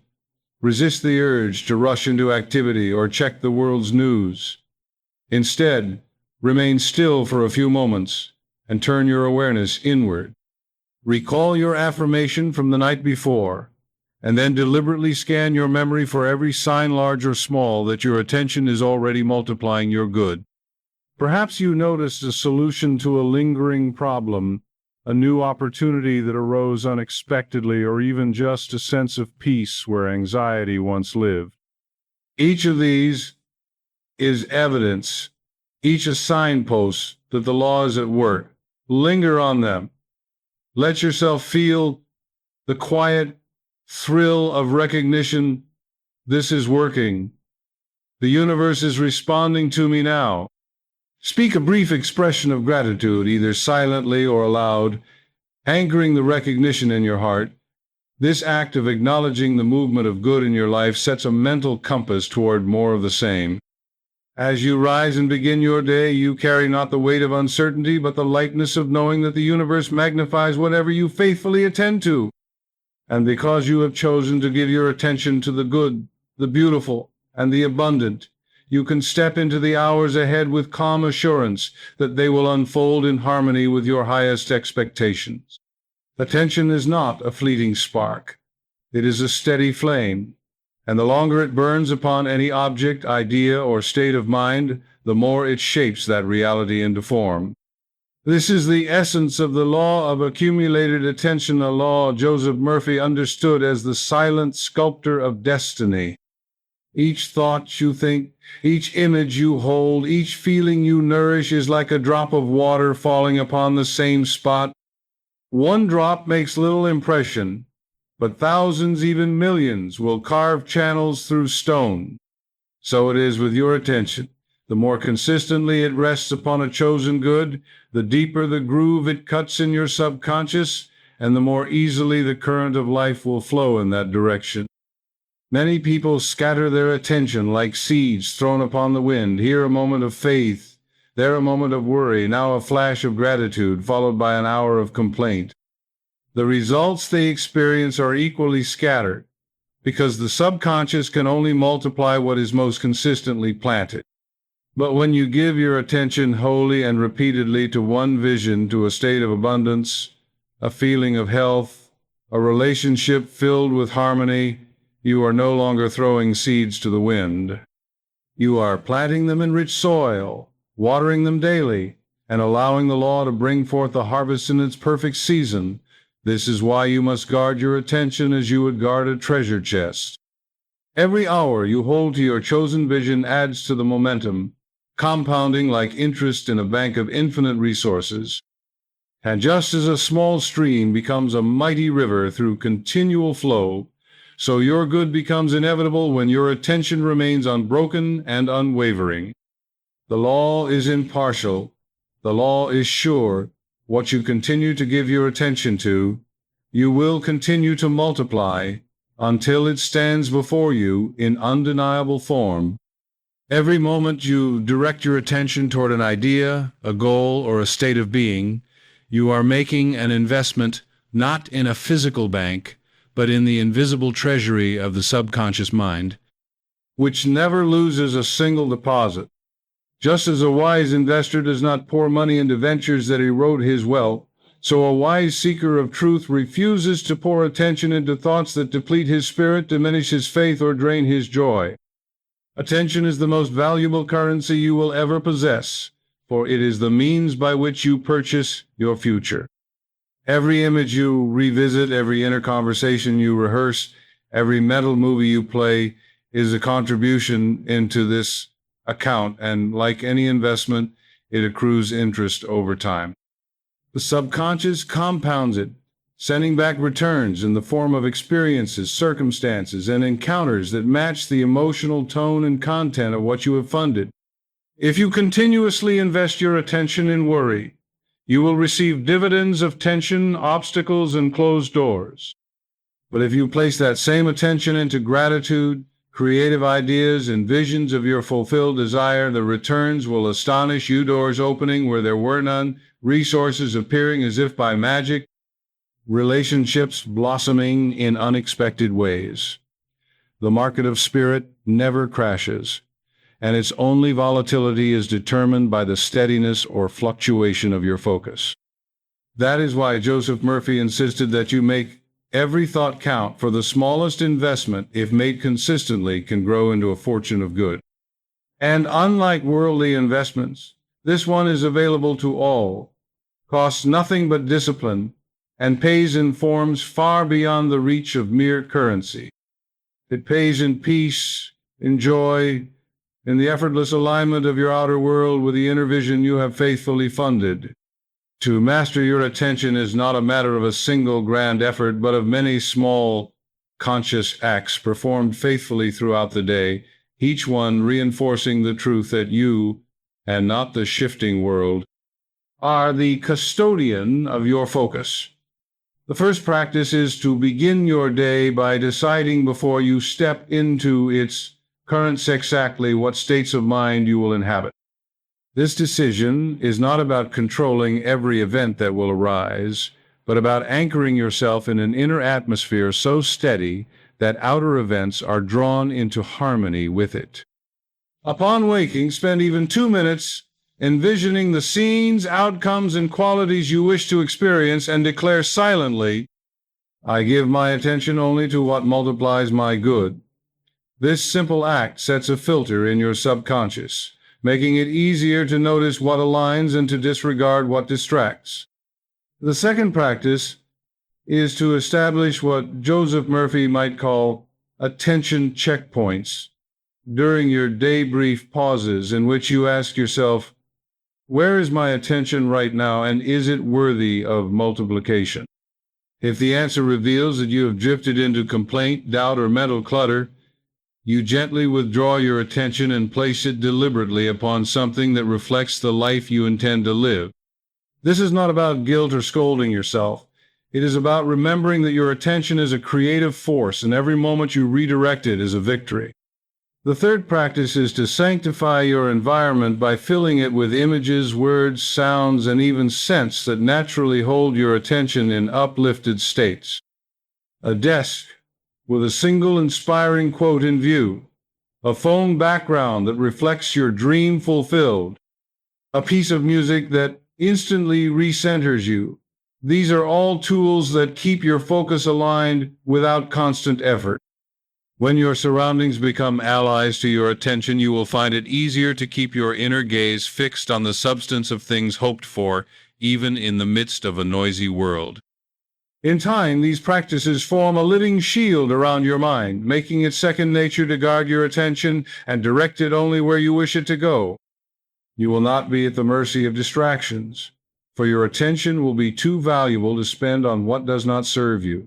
resist the urge to rush into activity or check the world's news. Instead, remain still for a few moments and turn your awareness inward. Recall your affirmation from the night before, and then deliberately scan your memory for every sign, large or small, that your attention is already multiplying your good. Perhaps you noticed a solution to a lingering problem, a new opportunity that arose unexpectedly, or even just a sense of peace where anxiety once lived. Each of these is evidence, each a signpost that the law is at work. Linger on them. Let yourself feel the quiet thrill of recognition. This is working. The universe is responding to me now. Speak a brief expression of gratitude, either silently or aloud, anchoring the recognition in your heart. This act of acknowledging the movement of good in your life sets a mental compass toward more of the same. As you rise and begin your day, you carry not the weight of uncertainty, but the lightness of knowing that the universe magnifies whatever you faithfully attend to. And because you have chosen to give your attention to the good, the beautiful, and the abundant, you can step into the hours ahead with calm assurance that they will unfold in harmony with your highest expectations. Attention is not a fleeting spark. It is a steady flame, and the longer it burns upon any object, idea, or state of mind, the more it shapes that reality into form. This is the essence of the law of accumulated attention, a law Joseph Murphy understood as the silent sculptor of destiny. Each thought you think, each image you hold, each feeling you nourish is like a drop of water falling upon the same spot. One drop makes little impression, but thousands, even millions, will carve channels through stone. So it is with your attention. The more consistently it rests upon a chosen good, the deeper the groove it cuts in your subconscious, and the more easily the current of life will flow in that direction. Many people scatter their attention like seeds thrown upon the wind, here a moment of faith, there a moment of worry, now a flash of gratitude, followed by an hour of complaint. The results they experience are equally scattered, because the subconscious can only multiply what is most consistently planted. But when you give your attention wholly and repeatedly to one vision, to a state of abundance, a feeling of health, a relationship filled with harmony, you are no longer throwing seeds to the wind. You are planting them in rich soil, watering them daily, and allowing the law to bring forth the harvest in its perfect season. This is why you must guard your attention as you would guard a treasure chest. Every hour you hold to your chosen vision adds to the momentum, compounding like interest in a bank of infinite resources. And just as a small stream becomes a mighty river through continual flow, so your good becomes inevitable when your attention remains unbroken and unwavering. The law is impartial. The law is sure. What you continue to give your attention to, you will continue to multiply until it stands before you in undeniable form. Every moment you direct your attention toward an idea, a goal, or a state of being, you are making an investment not in a physical bank, but in the invisible treasury of the subconscious mind, which never loses a single deposit. Just as a wise investor does not pour money into ventures that erode his wealth, so a wise seeker of truth refuses to pour attention into thoughts that deplete his spirit, diminish his faith, or drain his joy. Attention is the most valuable currency you will ever possess, for it is the means by which you purchase your future. Every image you revisit, every inner conversation you rehearse, every mental movie you play is a contribution into this account, and like any investment, it accrues interest over time. The subconscious compounds it, sending back returns in the form of experiences, circumstances, and encounters that match the emotional tone and content of what you have funded. If you continuously invest your attention in worry, you will receive dividends of tension, obstacles, and closed doors. But if you place that same attention into gratitude, creative ideas, and visions of your fulfilled desire, the returns will astonish you, doors opening where there were none, resources appearing as if by magic, relationships blossoming in unexpected ways. The market of spirit never crashes, and its only volatility is determined by the steadiness or fluctuation of your focus. That is why Joseph Murphy insisted that you make every thought count, for the smallest investment, if made consistently, can grow into a fortune of good. And unlike worldly investments, this one is available to all, costs nothing but discipline, and pays in forms far beyond the reach of mere currency. It pays in peace, in joy, in the effortless alignment of your outer world with the inner vision you have faithfully funded. To master your attention is not a matter of a single grand effort, but of many small, conscious acts performed faithfully throughout the day, each one reinforcing the truth that you, and not the shifting world, are the custodian of your focus. The first practice is to begin your day by deciding before you step into its currents exactly what states of mind you will inhabit. This decision is not about controlling every event that will arise, but about anchoring yourself in an inner atmosphere so steady that outer events are drawn into harmony with it. Upon waking, spend even 2 minutes envisioning the scenes, outcomes, and qualities you wish to experience, and declare silently, "I give my attention only to what multiplies my good." This simple act sets a filter in your subconscious, making it easier to notice what aligns and to disregard what distracts. The second practice is to establish what Joseph Murphy might call attention checkpoints during your day brief pauses, in which you ask yourself, where is my attention right now, and is it worthy of multiplication? If the answer reveals that you have drifted into complaint, doubt, or mental clutter, you gently withdraw your attention and place it deliberately upon something that reflects the life you intend to live. This is not about guilt or scolding yourself. It is about remembering that your attention is a creative force, and every moment you redirect it is a victory. The third practice is to sanctify your environment by filling it with images, words, sounds, and even scents that naturally hold your attention in uplifted states. A desk with a single inspiring quote in view, a phone background that reflects your dream fulfilled, a piece of music that instantly recenters you. These are all tools that keep your focus aligned without constant effort. When your surroundings become allies to your attention, you will find it easier to keep your inner gaze fixed on the substance of things hoped for, even in the midst of a noisy world. In time, these practices form a living shield around your mind, making it second nature to guard your attention and direct it only where you wish it to go. You will not be at the mercy of distractions, for your attention will be too valuable to spend on what does not serve you.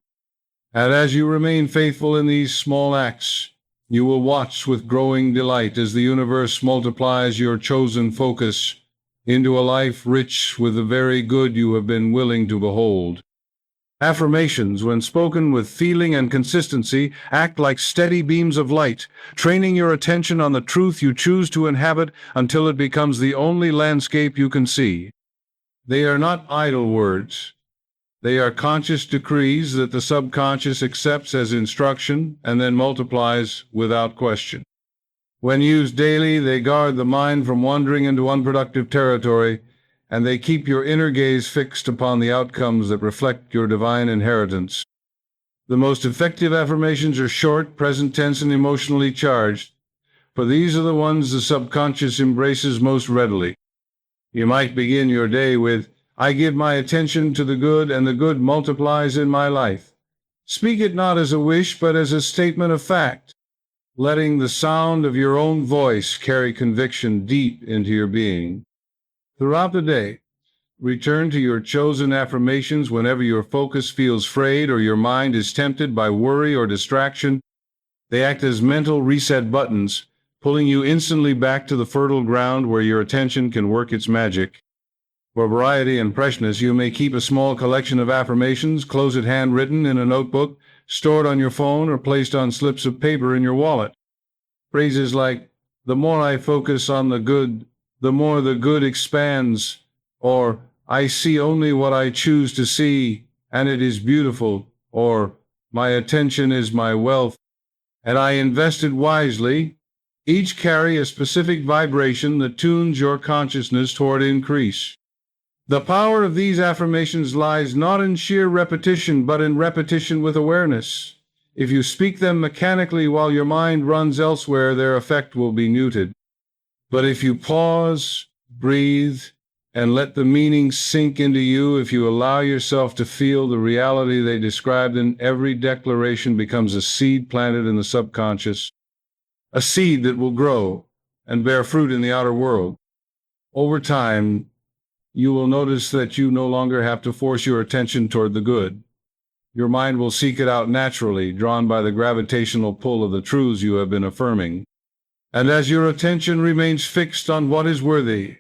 And as you remain faithful in these small acts, you will watch with growing delight as the universe multiplies your chosen focus into a life rich with the very good you have been willing to behold. Affirmations, when spoken with feeling and consistency, act like steady beams of light, training your attention on the truth you choose to inhabit until it becomes the only landscape you can see. They are not idle words. They are conscious decrees that the subconscious accepts as instruction and then multiplies without question. When used daily, they guard the mind from wandering into unproductive territory, and they keep your inner gaze fixed upon the outcomes that reflect your divine inheritance. The most effective affirmations are short, present tense, and emotionally charged, for these are the ones the subconscious embraces most readily. You might begin your day with, "I give my attention to the good, and the good multiplies in my life." Speak it not as a wish, but as a statement of fact, letting the sound of your own voice carry conviction deep into your being. Throughout the day, Return to your chosen affirmations whenever your focus feels frayed or your mind is tempted by worry or distraction. They act as mental reset buttons, pulling you instantly back to the fertile ground where your attention can work its magic. For variety and freshness, you may keep a small collection of affirmations, close it handwritten in a notebook, stored on your phone, or placed on slips of paper in your wallet. Phrases like, "The more I focus on the good, the more the good expands," or "I see only what I choose to see, and it is beautiful," or "My attention is my wealth, and I invested wisely," each carry a specific vibration that tunes your consciousness toward increase. The power of these affirmations lies not in sheer repetition, but in repetition with awareness. If you speak them mechanically while your mind runs elsewhere, their effect will be muted. But if you pause, breathe, and let the meaning sink into you, if you allow yourself to feel the reality they describe, then every declaration becomes a seed planted in the subconscious, a seed that will grow and bear fruit in the outer world. Over time, you will notice that you no longer have to force your attention toward the good. Your mind will seek it out naturally, drawn by the gravitational pull of the truths you have been affirming. And as your attention remains fixed on what is worthy,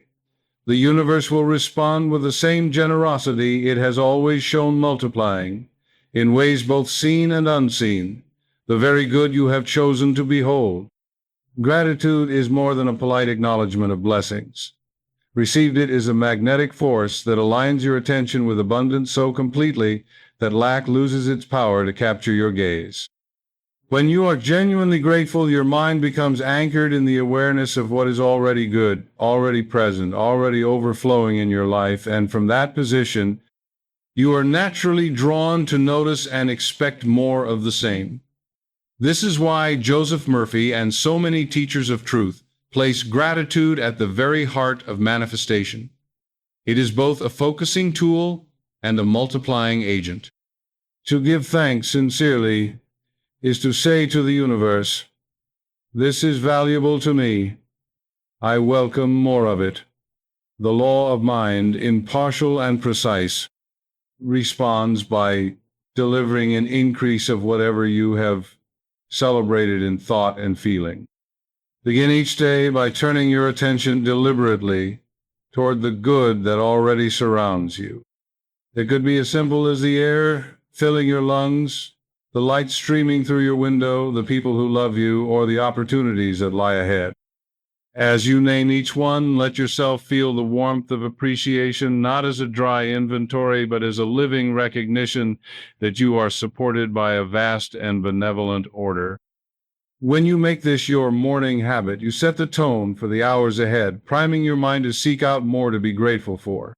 the universe will respond with the same generosity it has always shown, multiplying, in ways both seen and unseen, the very good you have chosen to behold. Gratitude is more than a polite acknowledgement of blessings. Received it is a magnetic force that aligns your attention with abundance so completely that lack loses its power to capture your gaze. When you are genuinely grateful, your mind becomes anchored in the awareness of what is already good, already present, already overflowing in your life, and from that position, you are naturally drawn to notice and expect more of the same. This is why Joseph Murphy and so many teachers of truth place gratitude at the very heart of manifestation. It is both a focusing tool and a multiplying agent. To give thanks sincerely is to say to the universe, "This is valuable to me. I welcome more of it." The law of mind, impartial and precise, responds by delivering an increase of whatever you have celebrated in thought and feeling. Begin each day by turning your attention deliberately toward the good that already surrounds you. It could be as simple as the air filling your lungs, the light streaming through your window, the people who love you, or the opportunities that lie ahead. As you name each one, let yourself feel the warmth of appreciation, not as a dry inventory, but as a living recognition that you are supported by a vast and benevolent order. When you make this your morning habit, you set the tone for the hours ahead, priming your mind to seek out more to be grateful for.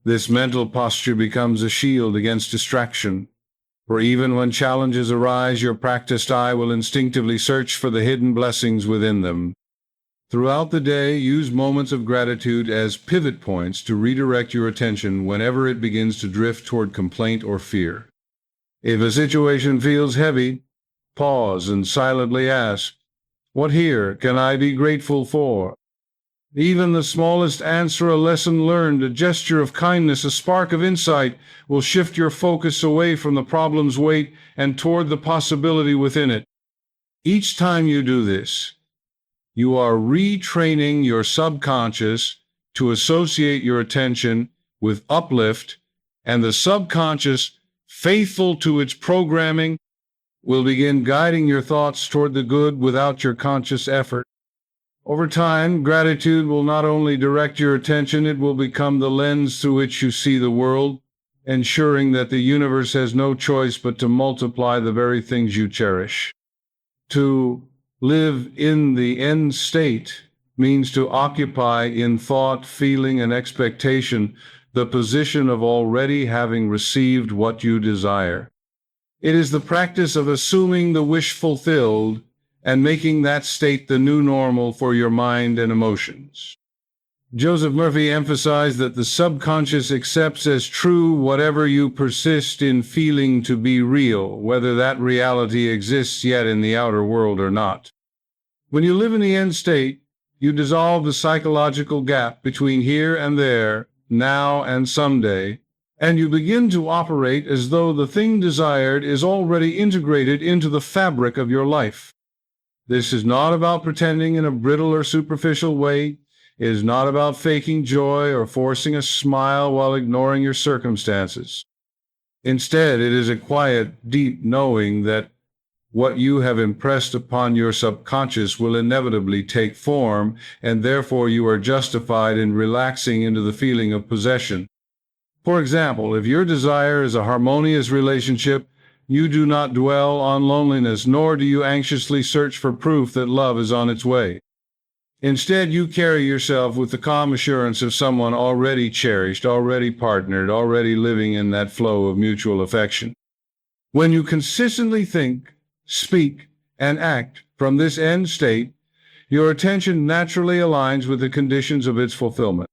This mental posture becomes a shield against distraction, for even when challenges arise, your practiced eye will instinctively search for the hidden blessings within them. Throughout the day, use moments of gratitude as pivot points to redirect your attention whenever it begins to drift toward complaint or fear. If a situation feels heavy, pause and silently ask, "What here can I be grateful for?" Even the smallest answer, a lesson learned, a gesture of kindness, a spark of insight will shift your focus away from the problem's weight and toward the possibility within it. Each time you do this, you are retraining your subconscious to associate your attention with uplift, and the subconscious, faithful to its programming, will begin guiding your thoughts toward the good without your conscious effort. Over time, gratitude will not only direct your attention, it will become the lens through which you see the world, ensuring that the universe has no choice but to multiply the very things you cherish. To live in the end state means to occupy in thought, feeling, and expectation the position of already having received what you desire. It is the practice of assuming the wish fulfilled and making that state the new normal for your mind and emotions. Joseph Murphy emphasized that the subconscious accepts as true whatever you persist in feeling to be real, whether that reality exists yet in the outer world or not. When you live in the end state, you dissolve the psychological gap between here and there, now, and someday, and you begin to operate as though the thing desired is already integrated into the fabric of your life. This is not about pretending in a brittle or superficial way. It is not about faking joy or forcing a smile while ignoring your circumstances. Instead, it is a quiet, deep knowing that what you have impressed upon your subconscious will inevitably take form, and therefore you are justified in relaxing into the feeling of possession. For example, if your desire is a harmonious relationship, you do not dwell on loneliness, nor do you anxiously search for proof that love is on its way. Instead, you carry yourself with the calm assurance of someone already cherished, already partnered, already living in that flow of mutual affection. When you consistently think, speak, and act from this end state, your attention naturally aligns with the conditions of its fulfillment.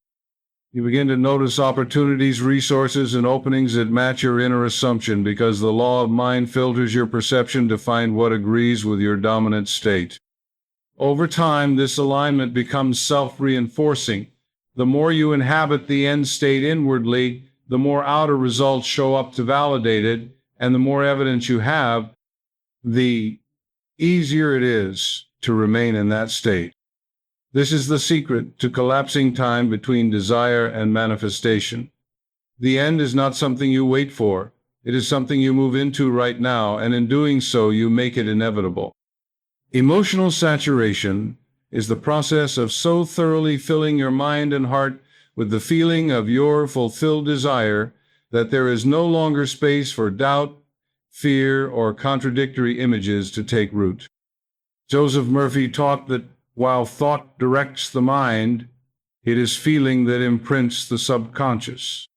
You begin to notice opportunities, resources, and openings that match your inner assumption because the law of mind filters your perception to find what agrees with your dominant state. Over time, this alignment becomes self-reinforcing. The more you inhabit the end state inwardly, the more outer results show up to validate it, and the more evidence you have, the easier it is to remain in that state. This is the secret to collapsing time between desire and manifestation. The end is not something you wait for. It is something you move into right now, and in doing so, you make it inevitable. Emotional saturation is the process of so thoroughly filling your mind and heart with the feeling of your fulfilled desire that there is no longer space for doubt, fear, or contradictory images to take root. Joseph Murphy taught that while thought directs the mind, it is feeling that imprints the subconscious.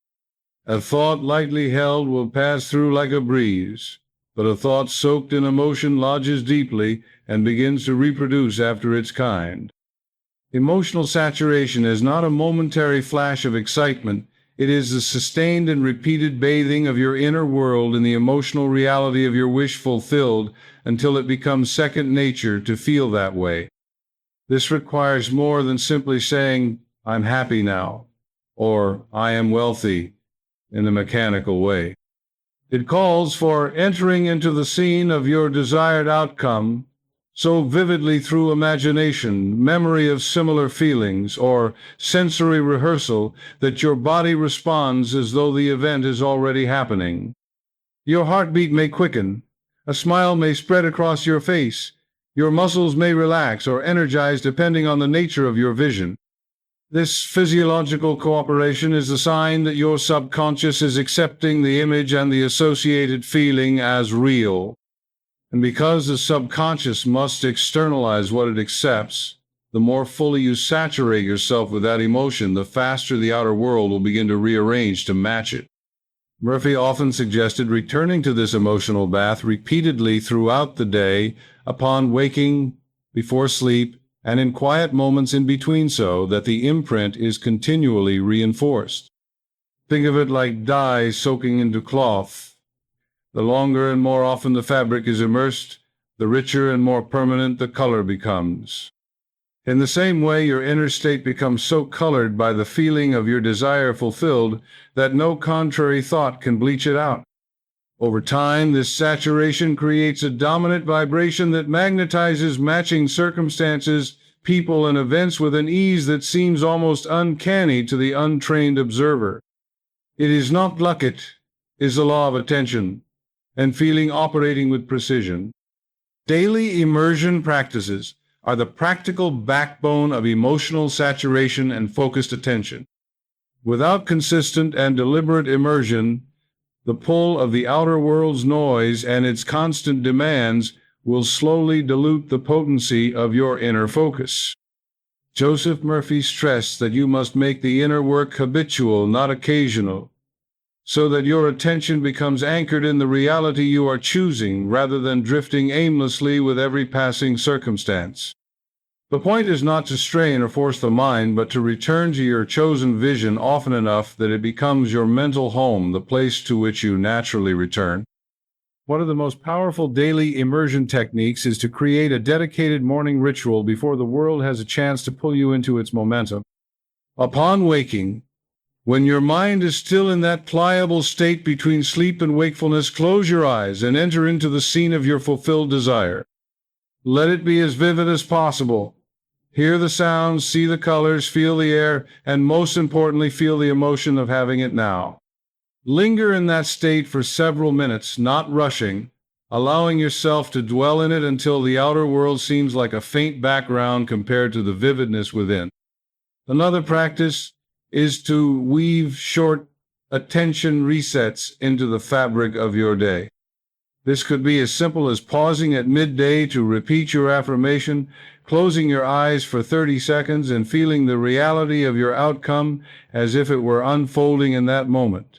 A thought lightly held will pass through like a breeze, but a thought soaked in emotion lodges deeply and begins to reproduce after its kind. Emotional saturation is not a momentary flash of excitement. It is the sustained and repeated bathing of your inner world in the emotional reality of your wish fulfilled until it becomes second nature to feel that way. This requires more than simply saying, "I'm happy now," or "I am wealthy," in a mechanical way. It calls for entering into the scene of your desired outcome so vividly through imagination, memory of similar feelings, or sensory rehearsal that your body responds as though the event is already happening. Your heartbeat may quicken, a smile may spread across your face, your muscles may relax or energize depending on the nature of your vision. This physiological cooperation is a sign that your subconscious is accepting the image and the associated feeling as real. And because the subconscious must externalize what it accepts, the more fully you saturate yourself with that emotion, the faster the outer world will begin to rearrange to match it. Murphy often suggested returning to this emotional bath repeatedly throughout the day, upon waking, before sleep, and in quiet moments in between, so that the imprint is continually reinforced. Think of it like dye soaking into cloth. The longer and more often the fabric is immersed, the richer and more permanent the color becomes. In the same way, your inner state becomes so colored by the feeling of your desire fulfilled that no contrary thought can bleach it out. Over time, this saturation creates a dominant vibration that magnetizes matching circumstances, people, and events with an ease that seems almost uncanny to the untrained observer. It is not luck, it is the law of attention and feeling operating with precision. Daily immersion practices are the practical backbone of emotional saturation and focused attention. Without consistent and deliberate immersion, the pull of the outer world's noise and its constant demands will slowly dilute the potency of your inner focus. Joseph Murphy stressed that you must make the inner work habitual, not occasional, so that your attention becomes anchored in the reality you are choosing rather than drifting aimlessly with every passing circumstance. The point is not to strain or force the mind, but to return to your chosen vision often enough that it becomes your mental home, the place to which you naturally return. One of the most powerful daily immersion techniques is to create a dedicated morning ritual before the world has a chance to pull you into its momentum. Upon waking, When your mind is still in that pliable state between sleep and wakefulness, close your eyes and enter into the scene of your fulfilled desire. Let it be as vivid as possible. Hear the sounds, see the colors, feel the air, and most importantly, feel the emotion of having it now. Linger in that state for several minutes, not rushing, allowing yourself to dwell in it until the outer world seems like a faint background compared to the vividness within. Another practice is to weave short attention resets into the fabric of your day. This could be as simple as pausing at midday to repeat your affirmation, closing your eyes for 30 seconds and feeling the reality of your outcome as if it were unfolding in that moment.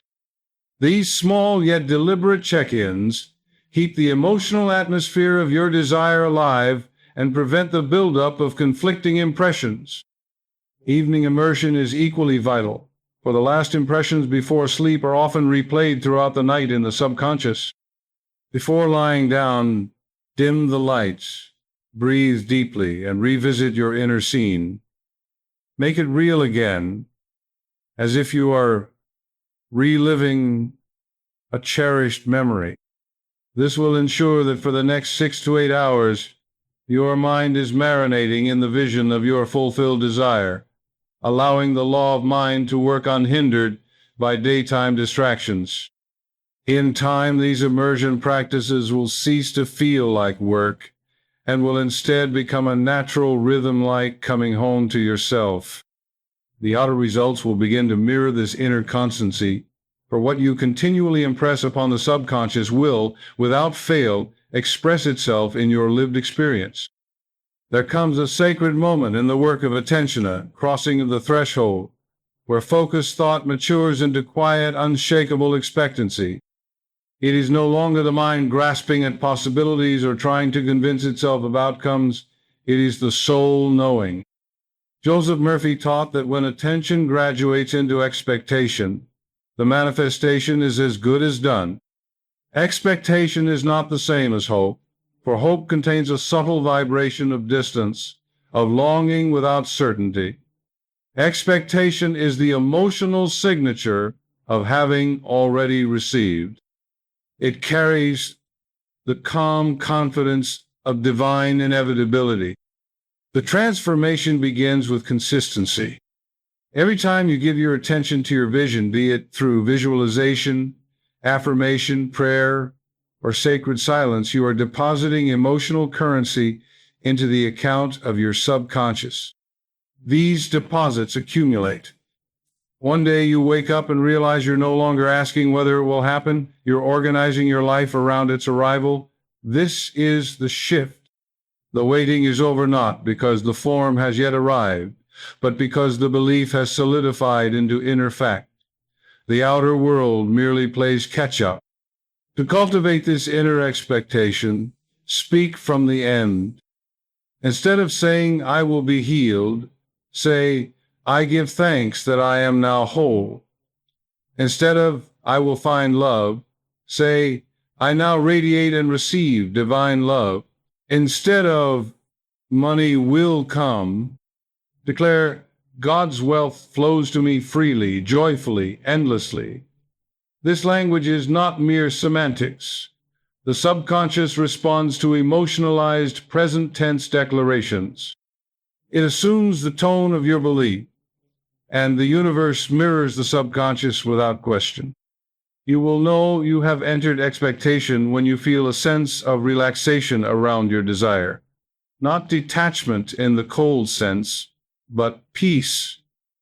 These small yet deliberate check-ins keep the emotional atmosphere of your desire alive and prevent the buildup of conflicting impressions. Evening immersion is equally vital, for the last impressions before sleep are often replayed throughout the night in the subconscious. Before lying down, dim the lights, breathe deeply, and revisit your inner scene. Make it real again, as if you are reliving a cherished memory. This will ensure that for the next 6 to 8 hours, your mind is marinating in the vision of your fulfilled desire, allowing the law of mind to work unhindered by daytime distractions. In time, these immersion practices will cease to feel like work and will instead become a natural rhythm like coming home to yourself. The outer results will begin to mirror this inner constancy, for what you continually impress upon the subconscious will, without fail, express itself in your lived experience. There comes a sacred moment in the work of attention, a crossing of the threshold, where focused thought matures into quiet, unshakable expectancy. It is no longer the mind grasping at possibilities or trying to convince itself of outcomes. It is the soul knowing. Joseph Murphy taught that when attention graduates into expectation, the manifestation is as good as done. Expectation is not the same as hope, for hope contains a subtle vibration of distance, of longing without certainty. Expectation is the emotional signature of having already received. It carries the calm confidence of divine inevitability. The transformation begins with consistency. Every time you give your attention to your vision, be it through visualization, affirmation, prayer, or sacred silence, you are depositing emotional currency into the account of your subconscious. These deposits accumulate. One day you wake up and realize you're no longer asking whether it will happen. You're organizing your life around its arrival. This is the shift. The waiting is over not because the form has yet arrived, but because the belief has solidified into inner fact. The outer world merely plays catch-up. To cultivate this inner expectation, speak from the end. Instead of saying, "I will be healed," say, "I give thanks that I am now whole." Instead of, "I will find love," say, "I now radiate and receive divine love." Instead of, "Money will come," declare, "God's wealth flows to me freely, joyfully, endlessly." This language is not mere semantics. The subconscious responds to emotionalized present tense declarations. It assumes the tone of your belief, and the universe mirrors the subconscious without question. You will know you have entered expectation when you feel a sense of relaxation around your desire. Not detachment in the cold sense, but peace.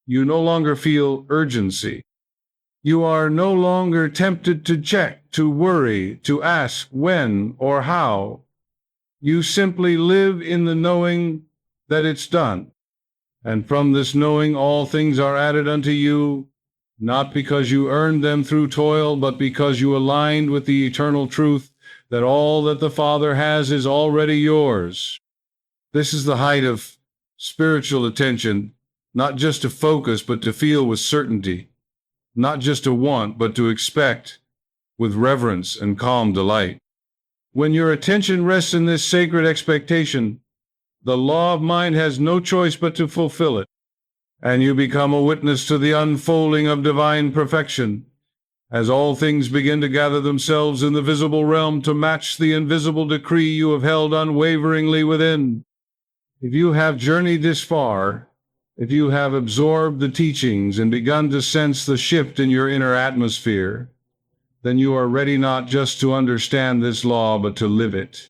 You no longer feel urgency. You are no longer tempted to check, to worry, to ask when or how. You simply live in the knowing that it's done. And from this knowing all things are added unto you, not because you earned them through toil, but because you aligned with the eternal truth that all that the Father has is already yours. This is the height of spiritual attention, not just to focus, but to feel with certainty. Not just to want, but to expect with reverence and calm delight. When your attention rests in this sacred expectation, the law of mind has no choice but to fulfill it. and you become a witness to the unfolding of divine perfection, as all things begin to gather themselves in the visible realm to match the invisible decree you have held unwaveringly within. If you have journeyed this far, if you have absorbed the teachings and begun to sense the shift in your inner atmosphere, then you are ready not just to understand this law, but to live it,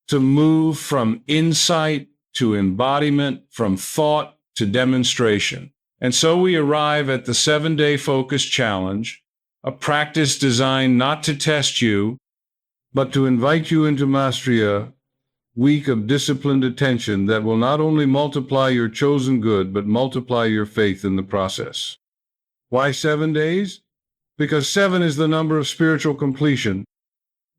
to move from insight to embodiment, from thought to demonstration. And so we arrive at the 7-day focus challenge, a practice designed not to test you, but to invite you into mastery, a week of disciplined attention that will not only multiply your chosen good, but multiply your faith in the process. Why 7 days? Because 7 is the number of spiritual completion.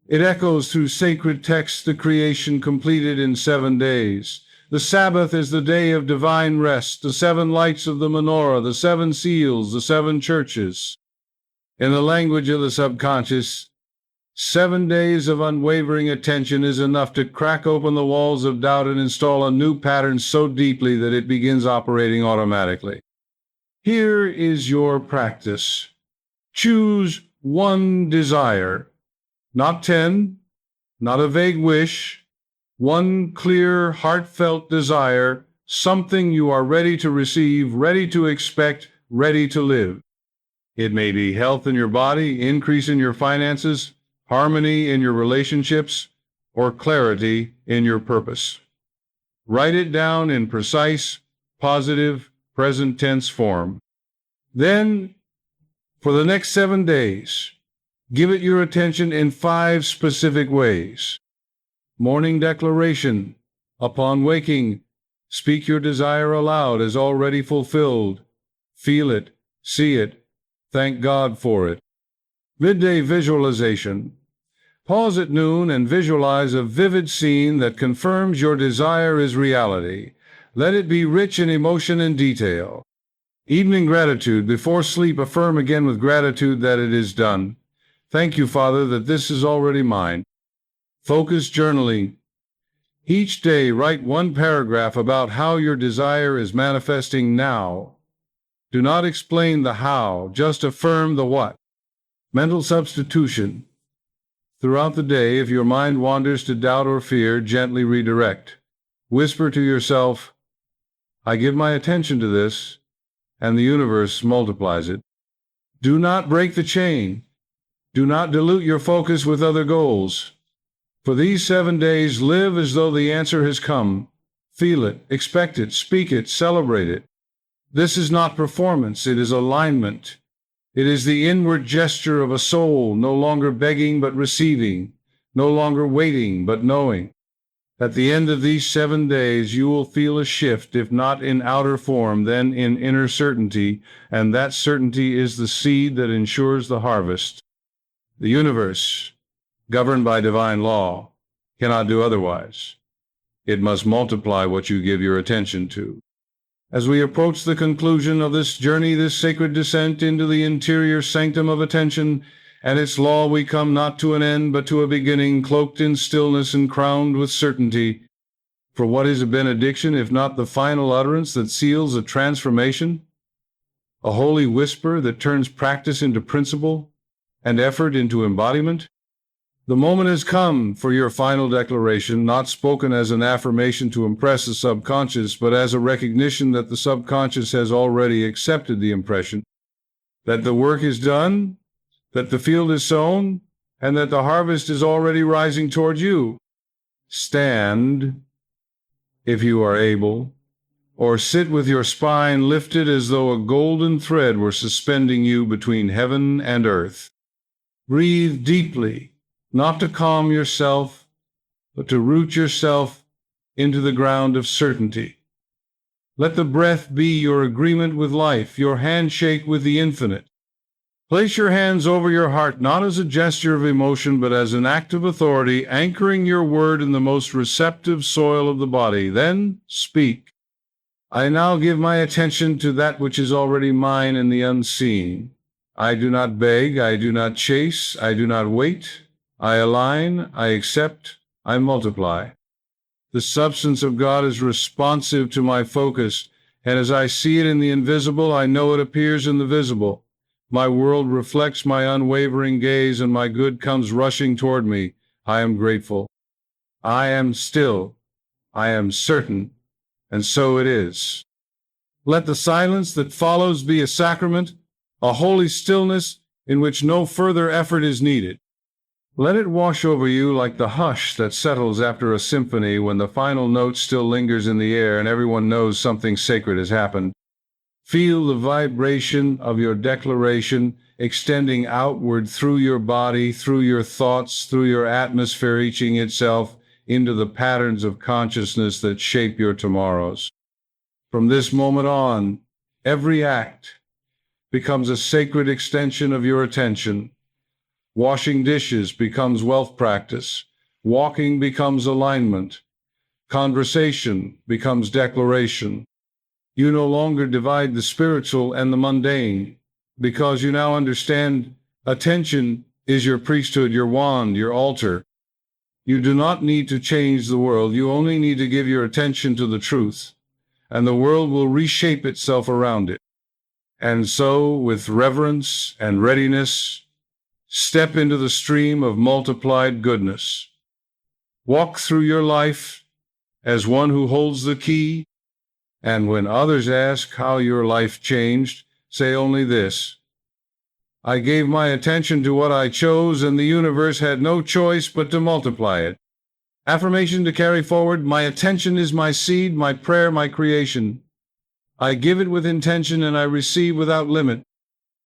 It echoes through sacred texts, the creation completed in 7 days. The Sabbath is the day of divine rest, the 7 lights of the menorah, the 7 seals, the 7 churches. In the language of the subconscious, 7 days of unwavering attention is enough to crack open the walls of doubt and install a new pattern so deeply that it begins operating automatically. Here is your practice. Choose one desire, not 10, not a vague wish, one clear, heartfelt desire, something you are ready to receive, ready to expect, ready to live. It may be health in your body, increase in your finances, harmony in your relationships, or clarity in your purpose. Write it down in precise, positive, present tense form. Then, for the next 7 days, give it your attention in 5 specific ways. Morning declaration. Upon waking, speak your desire aloud as already fulfilled. Feel it, see it, thank God for it. Midday visualization. Pause at noon and visualize a vivid scene that confirms your desire is reality. Let it be rich in emotion and detail. Evening gratitude. Before sleep, affirm again with gratitude that it is done. Thank you, Father, that this is already mine. Focus journaling. Each day, write 1 paragraph about how your desire is manifesting now. Do not explain the how, just affirm the what. Mental substitution. Throughout the day, if your mind wanders to doubt or fear, gently redirect. Whisper to yourself, I give my attention to this, and the universe multiplies it. Do not break the chain. Do not dilute your focus with other goals. For these 7 days, live as though the answer has come. Feel it, expect it, speak it, celebrate it. This is not performance, it is alignment. It is the inward gesture of a soul no longer begging but receiving, no longer waiting but knowing. At the end of these 7 days, you will feel a shift, if not in outer form, then in inner certainty, and that certainty is the seed that ensures the harvest. The universe, governed by divine law, cannot do otherwise. It must multiply what you give your attention to. As we approach the conclusion of this journey, this sacred descent into the interior sanctum of attention and its law, we come not to an end, but to a beginning, cloaked in stillness and crowned with certainty. For what is a benediction, if not the final utterance that seals a transformation? A holy whisper that turns practice into principle and effort into embodiment? The moment has come for your final declaration, not spoken as an affirmation to impress the subconscious, but as a recognition that the subconscious has already accepted the impression, that the work is done, that the field is sown, and that the harvest is already rising toward you. Stand, if you are able, or sit with your spine lifted as though a golden thread were suspending you between heaven and earth. Breathe deeply, not to calm yourself, but to root yourself into the ground of certainty. Let the breath be your agreement with life, your handshake with the infinite. Place your hands over your heart, not as a gesture of emotion, but as an act of authority, anchoring your word in the most receptive soil of the body. Then speak. I now give my attention to that which is already mine in the unseen. I do not beg, I do not chase, I do not wait. I align, I accept, I multiply. The substance of God is responsive to my focus, And as I see it in the invisible, I know it appears in the visible. My world reflects my unwavering gaze, and my good comes rushing toward me. I am grateful. I am still. I am certain. And so it is. Let the silence that follows be a sacrament, a holy stillness in which no further effort is needed. Let it wash over you like the hush that settles after a symphony when the final note still lingers in the air and everyone knows something sacred has happened. Feel the vibration of your declaration extending outward through your body, through your thoughts, through your atmosphere, reaching itself into the patterns of consciousness that shape your tomorrows. From this moment on, every act becomes a sacred extension of your attention. Washing dishes becomes wealth practice. Walking becomes alignment. Conversation becomes declaration. You no longer divide the spiritual and the mundane because you now understand attention is your priesthood, your wand, your altar. You do not need to change the world. You only need to give your attention to the truth, and the world will reshape itself around it. And so, with reverence and readiness, step into the stream of multiplied goodness. Walk through your life as one who holds the key, and when others ask how your life changed, say only this: I gave my attention to what I chose, and the universe had no choice but to multiply it. Affirmation to carry forward: my attention is my seed, my prayer, my creation. I give it with intention, and I receive without limit.